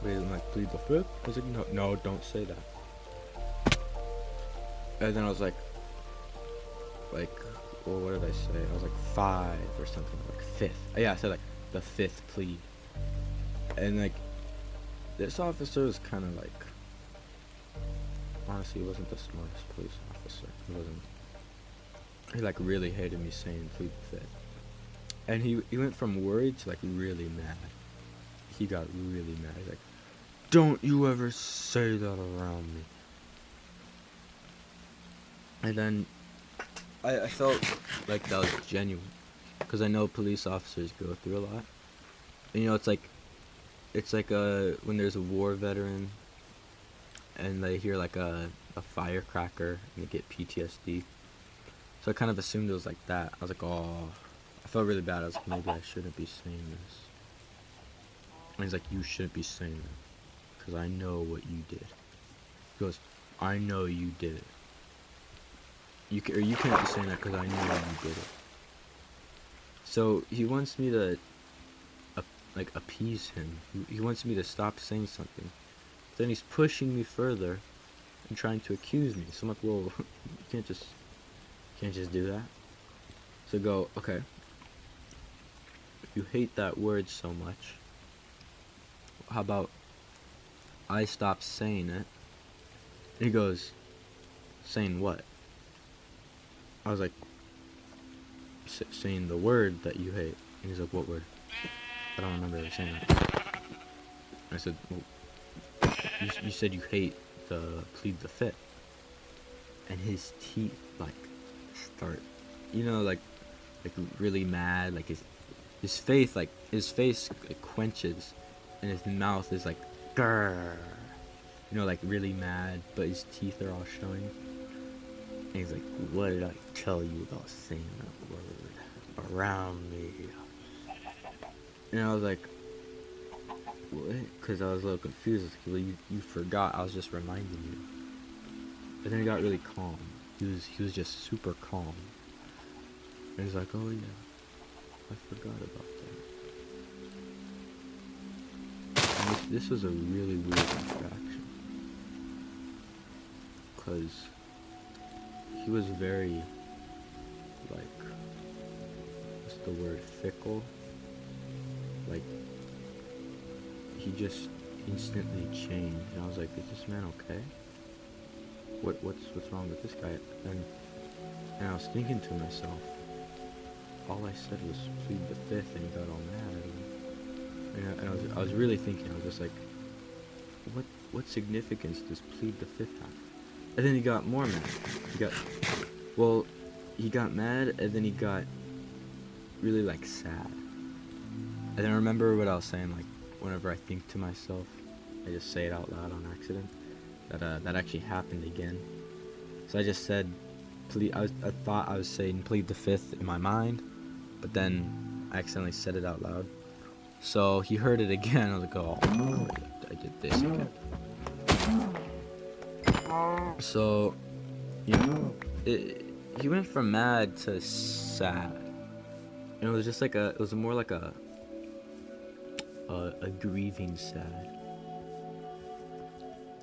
But he's like, plead the fifth? I was like, no, don't say that. And then I was like, well, what did I say? I was like 5 or something, like fifth. Yeah, I said like the fifth plea. And like, this officer was kind of like, honestly, he wasn't the smartest police officer. He wasn't. He like really hated me saying plead the fifth. And he went from worried to like really mad. He got really mad. He's like, don't you ever say that around me. And then I felt like that was genuine, because I know police officers go through a lot. And, you know, it's like when there's a war veteran and they hear like a firecracker and they get PTSD. So I kind of assumed it was like that. I was like, oh, I felt really bad. I was like, maybe I shouldn't be saying this. And he's like, you shouldn't be saying that, because I know what you did. He goes, I know you did it. You can't be saying that because I know you did it. So he wants me to, appease him. He wants me to stop saying something. Then he's pushing me further and trying to accuse me. So I'm like, whoa, you can't just do that. So go, okay. If you hate that word so much, how about I stop saying it? And he goes, saying what? I was like, saying the word that you hate. And he's like, what word? I don't remember ever saying that. I said, well, you said you hate the plead the fifth. And his teeth like start, you know, like really mad. Like his face it quenches, and his mouth is like, grrr, you know, like really mad. But his teeth are all showing. And he's like, what did I tell you about saying that word around me? And I was like, what? Because I was a little confused. Like, well, you forgot. I was just reminding you. But then he got really calm. He was just super calm. And he's like, oh yeah, I forgot about that. And this was a really weird interaction. Because he was very, like, what's the word, fickle? Like, he just instantly changed. And I was like, is this man okay? What's wrong with this guy? And I was thinking to myself, all I said was plead the fifth, and he got all mad. And I was really thinking, I was just like, what significance does plead the fifth have? And then he got more mad. He got mad, and then he got really, like, sad. And then I remember what I was saying, like, whenever I think to myself, I just say it out loud on accident. That actually happened again. So I just said, I thought I was saying plead the fifth in my mind, but then I accidentally said it out loud. So he heard it again. I was like, oh, I did this again. So, he went from mad to sad. And it was just like it was more like a grieving sad.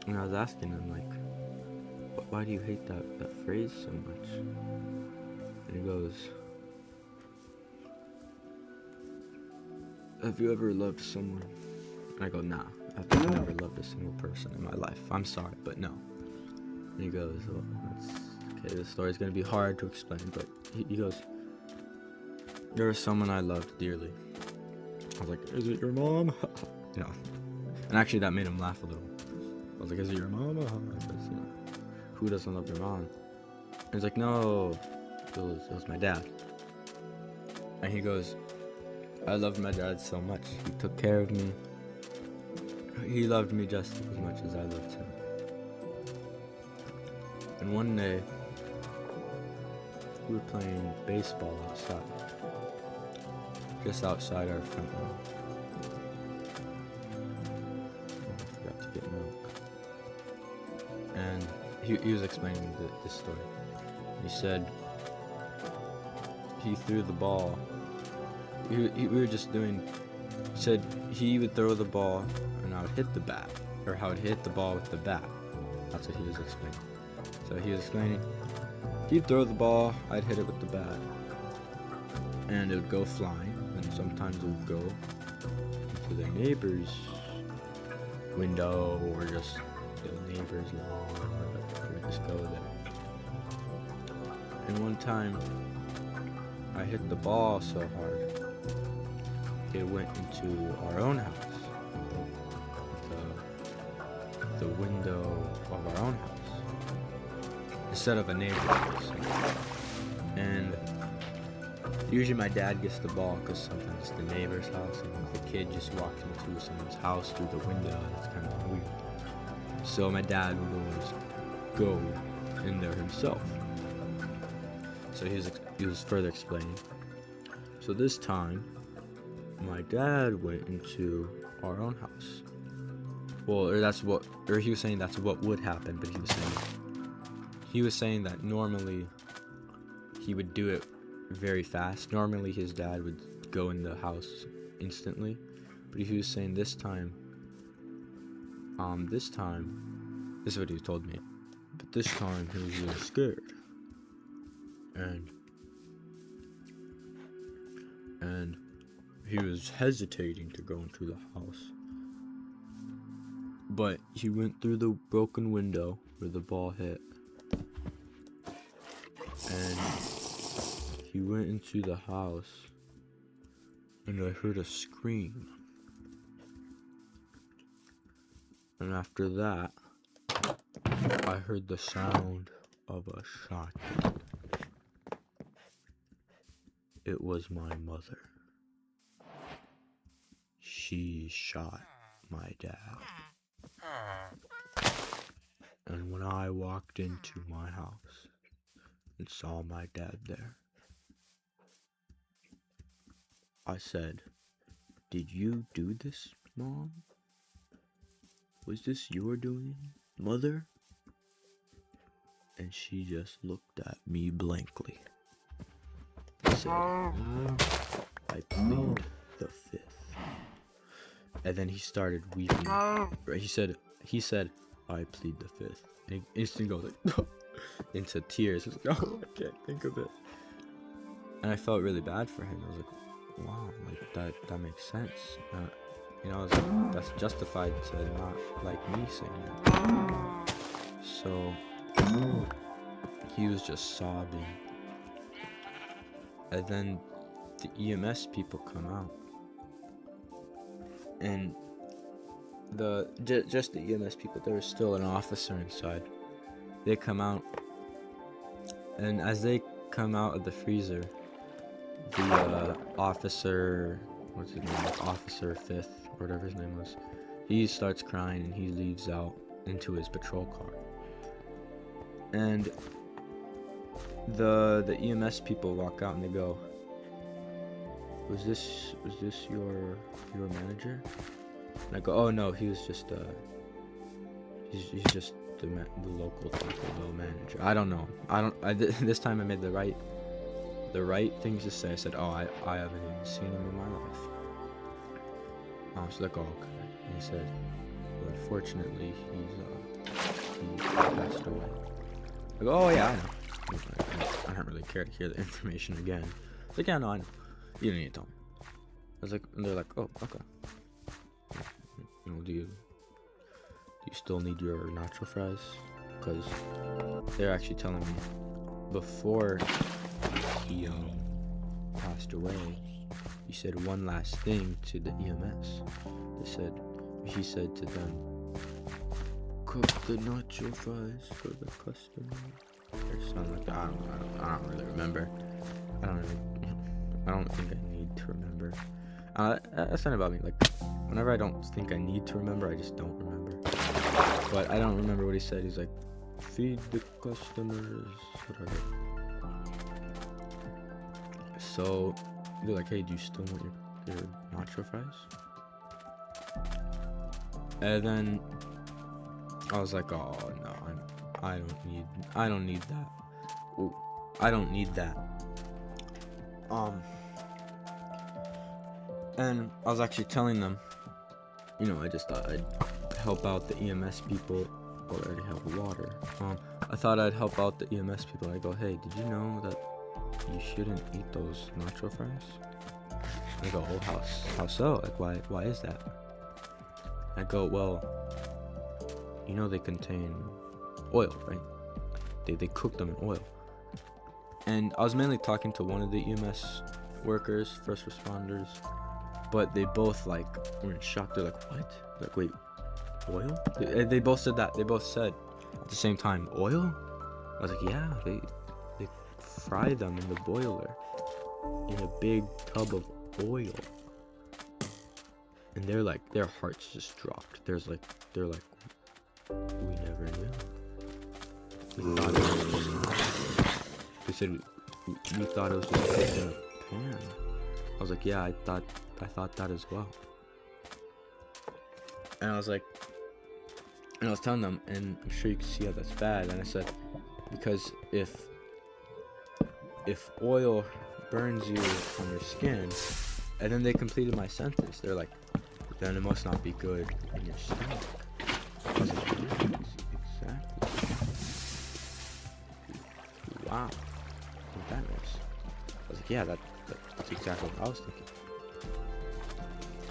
And I was asking him, like, why do you hate that phrase so much? And he goes, have you ever loved someone? And I go, nah, I've never loved a single person in my life. I'm sorry, but no. And he goes, well, okay, this story's gonna be hard to explain, but he goes, there was someone I loved dearly. I was like, is it your mom? And actually that made him laugh a little. I was like, is it your mom? Because, who doesn't love their mom? And he's like, no, it was my dad. And he goes, I loved my dad so much. He took care of me. He loved me just as much as I loved him. And one day, we were playing baseball outside. Just outside our front lawn. Oh, I forgot to get milk. And he was explaining this story. He said he threw the ball. We were just doing. He said he would throw the ball and I would hit the bat, or how would hit the ball with the bat. That's what he was explaining. So he was explaining. He'd throw the ball, I'd hit it with the bat, and it would go flying. And sometimes it would go into the neighbor's window or just the neighbor's lawn, or it would just go there. And one time, I hit the ball so hard, it went into our own house, the window of our own house, instead of a neighbor's house. And usually my dad gets the ball because sometimes it's the neighbor's house, and if the kid just walks into someone's house through the window, that's kind of weird. So my dad would always go in there himself. So he was further explaining. So this time, my dad went into our own house. Well, or he was saying that's what would happen, but he was saying that normally he would do it very fast. Normally his dad would go in the house instantly, but he was saying this time, this is what he told me, but this time he was really scared. And he was hesitating to go into the house. But he went through the broken window where the ball hit. And he went into the house. And I heard a scream. And after that, I heard the sound of a shotgun. It was my mother. She shot my dad. And when I walked into my house and saw my dad there, I said, "Did you do this, Mom? Was this your doing, Mother?" And she just looked at me blankly. I said, "I plead the fifth." And then he started weeping. He said, "I plead the fifth." And he instantly goes like into tears. He's like, "Oh, I can't think of it." And I felt really bad for him. I was like, "Wow, like that makes sense." I was like, that's justified to not like me saying that. So he was just sobbing. And then the EMS people come out. And just the EMS people, there was still an officer inside. They come out, and as they come out of the freezer, the officer, what's his name, Officer Fifth, or whatever his name was, he starts crying and he leaves out into his patrol car. And the EMS people walk out and they go, was this your manager? And I go, oh no, he was just he's just the local Taco Bell manager. I don't know. This time I made the right things to say. I said, oh, I haven't even seen him in my life. I was like, oh, okay. And he said, well, unfortunately, he passed away. I go, oh yeah, I know. I don't really care to hear the information again. I was like, yeah, no, I know. You don't need to tell me. I was like, and they're like, oh, okay. You know, do you still need your nacho fries? Because they're actually telling me before he passed away, he said one last thing to the EMS. He said to them, cook the nacho fries for the customer. Or something like that. I don't really remember. I don't think I need to remember. That's not about me. Like, whenever I don't think I need to remember, I just don't remember. But I don't remember what he said. He's like, feed the customers, whatever. So they're like, hey, do you still want your nacho fries? And then I was like, oh no, I don't need that. Ooh, I don't need that. And I was actually telling them, you know, I just thought I'd help out the EMS people. Well, I already have water. I thought I'd help out the EMS people. I go, hey, did you know that you shouldn't eat those nacho fries? I go, oh, how so? Like, why is that? I go, well, you know they contain oil, right? They cook them in oil. And I was mainly talking to one of the EMS workers, first responders, but they both like were in shock. They're like, what? Like, wait, oil? They both said that. They both said at the same time, oil? I was like, yeah, they fry them in the boiler in a big tub of oil. And they're like, their hearts just dropped. They're like, we never knew. We thought it was they said we thought it was just cooked in a pan. I was like, yeah, I thought that as well. And I was like, and I was telling them, and I'm sure you can see how that's bad. And I said, because if oil burns you on your skin, and then they completed my sentence. They're like, then it must not be good in your stomach. I was like, yeah, exactly. Wow. What that is. I was like, yeah, that's exactly what I was thinking.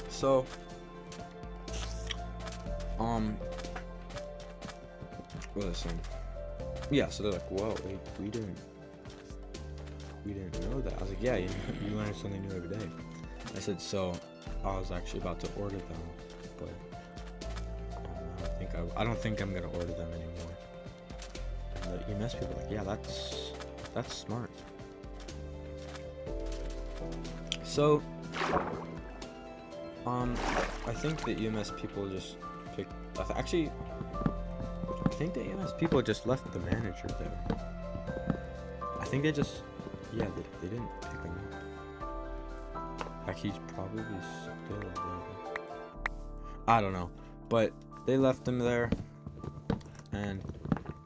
So, listen. Yeah, so they're like, whoa, we didn't know that. I was like, yeah, you learn something new every day. I said, so I was actually about to order them, but I don't think I'm gonna order them anymore. And the EMS people are like, yeah, that's smart. So, I think the EMS people just picked. I think the EMS people just left the manager there. I think they just, yeah, they didn't pick him up. Like, he's probably still there. I don't know, but they left him there, and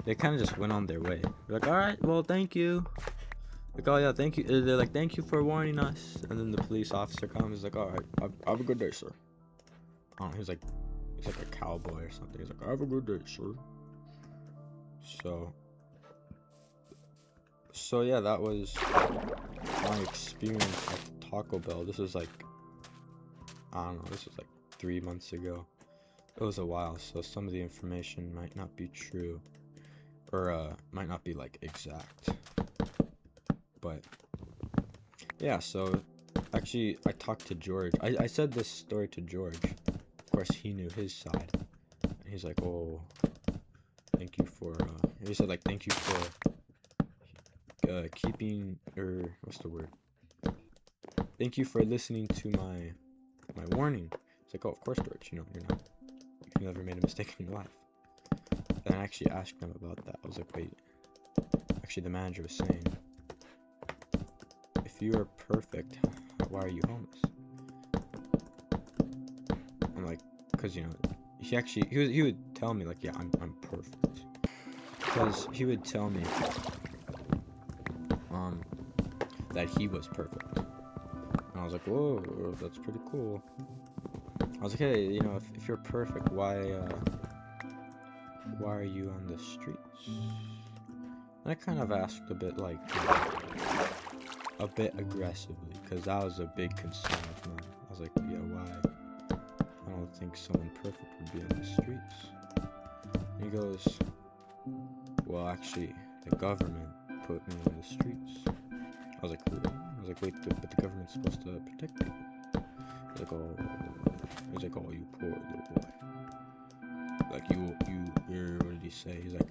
they kind of just went on their way. They're like, all right, well, thank you. Like, oh yeah, thank you. They're like, thank you for warning us. And then the police officer comes. He's like, all right, have a good day, sir. I don't know. He's like a cowboy or something. He's like, have a good day, sir. So yeah, that was my experience at Taco Bell. This was like, I don't know. This was like 3 months ago. It was a while, so some of the information might not be true, or might not be like exact. But yeah, so actually I talked to George. I said this story to George. Of course, he knew his side. And he's like, oh, thank you for, he said like, thank you for keeping, or what's the word? Thank you for listening to my warning. It's like, oh, of course, George, you've never made a mistake in your life. And I actually asked him about that. I was like, wait, actually the manager was saying, if you are perfect, why are you homeless? I'm like, cause he would tell me like, yeah, I'm perfect. Cause he would tell me, that he was perfect. And I was like, whoa, that's pretty cool. I was like, hey, if you're perfect, why are you on the streets? And I kind of asked a bit aggressively, because that was a big concern of mine. I was like, yeah, why? I don't think someone perfect would be on the streets. And he goes, well, actually, the government put me on the streets. I was like, really? I was like, wait, but the government's supposed to protect people. He's like, oh, you poor little boy. Like, what did he say? He's like,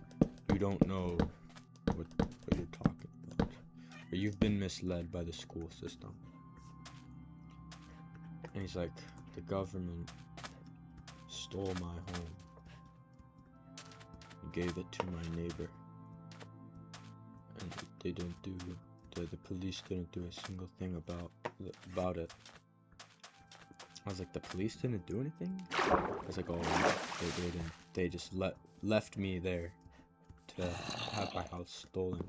you don't know what you're talking about. Or you've been misled by the school system. And he's like, the government stole my home and gave it to my neighbor. And they didn't do, the police didn't do a single thing about it. I was like, the police didn't do anything? I was like, oh, they didn't. They just left me there to have my house stolen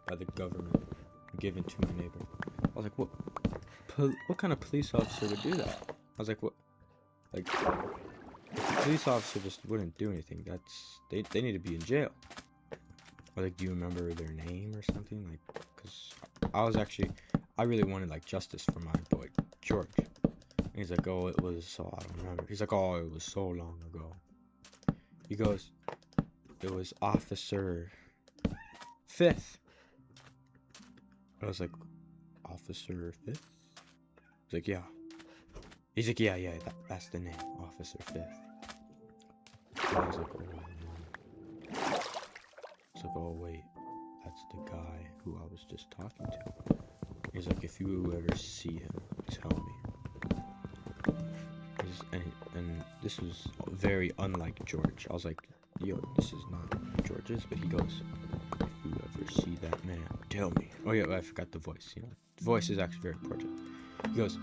by the government and given to my neighbor. I was like, what kind of police officer would do that? I was like, what? Like, if the police officer just wouldn't do anything, they need to be in jail. I was like, do you remember their name or something? Like, because I really wanted, like, justice for my boy, George. And he's like, oh, I don't remember. He's like, oh, it was so long ago. He goes, it was Officer Fifth. I was like, Officer Fifth? He's like, yeah. He's like, yeah, that's the name, Officer Fifth. And I was like, oh, no. It's like, oh, wait, that's the guy who I was just talking to. He's like, if you ever see him, tell me. And this was very unlike George. I was like, yo, this is not George's. But he goes, if you ever see that man, tell me. Oh yeah, I forgot the voice. The voice is actually very important. He goes,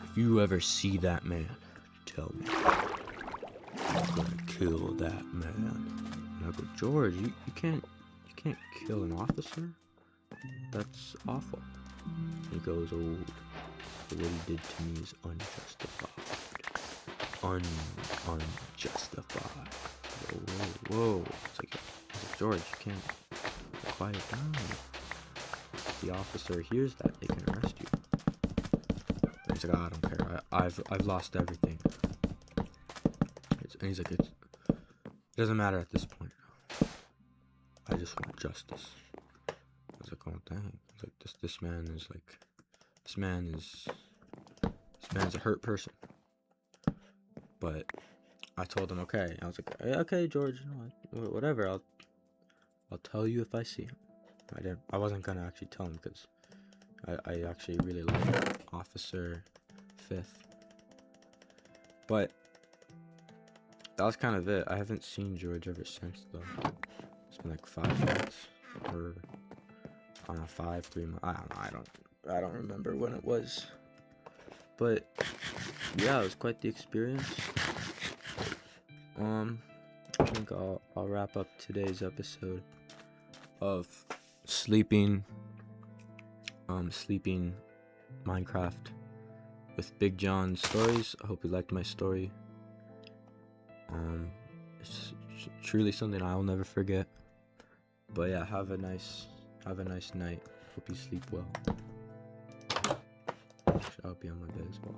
if you ever see that man, tell me. I'm gonna kill that man. And I go, George, you can't kill an officer. That's awful. And he goes, oh, what he did to me is unjustified. Unjustified. Whoa. It's like, George, you can't quiet down. If the officer hears that, they can arrest you. And he's like, I don't care. I've lost everything. And he's like, it doesn't matter at this point. I just want justice. I was like, oh dang. I was like, this man's a hurt person. But I told him, okay. I was like, okay, George, whatever. I'll tell you if I see him. I wasn't gonna actually tell him because I actually really like Officer Fifth. But that was kind of it. I haven't seen George ever since though. It's been like 5 months, or I don't know, 3 months. I don't remember when it was. But yeah, it was quite the experience. I think I'll wrap up today's episode of sleeping Minecraft with Big John stories. I hope you liked my story. It's truly something I'll never forget. But yeah, have a nice night. Hope you sleep well. I'll be on my bed as well.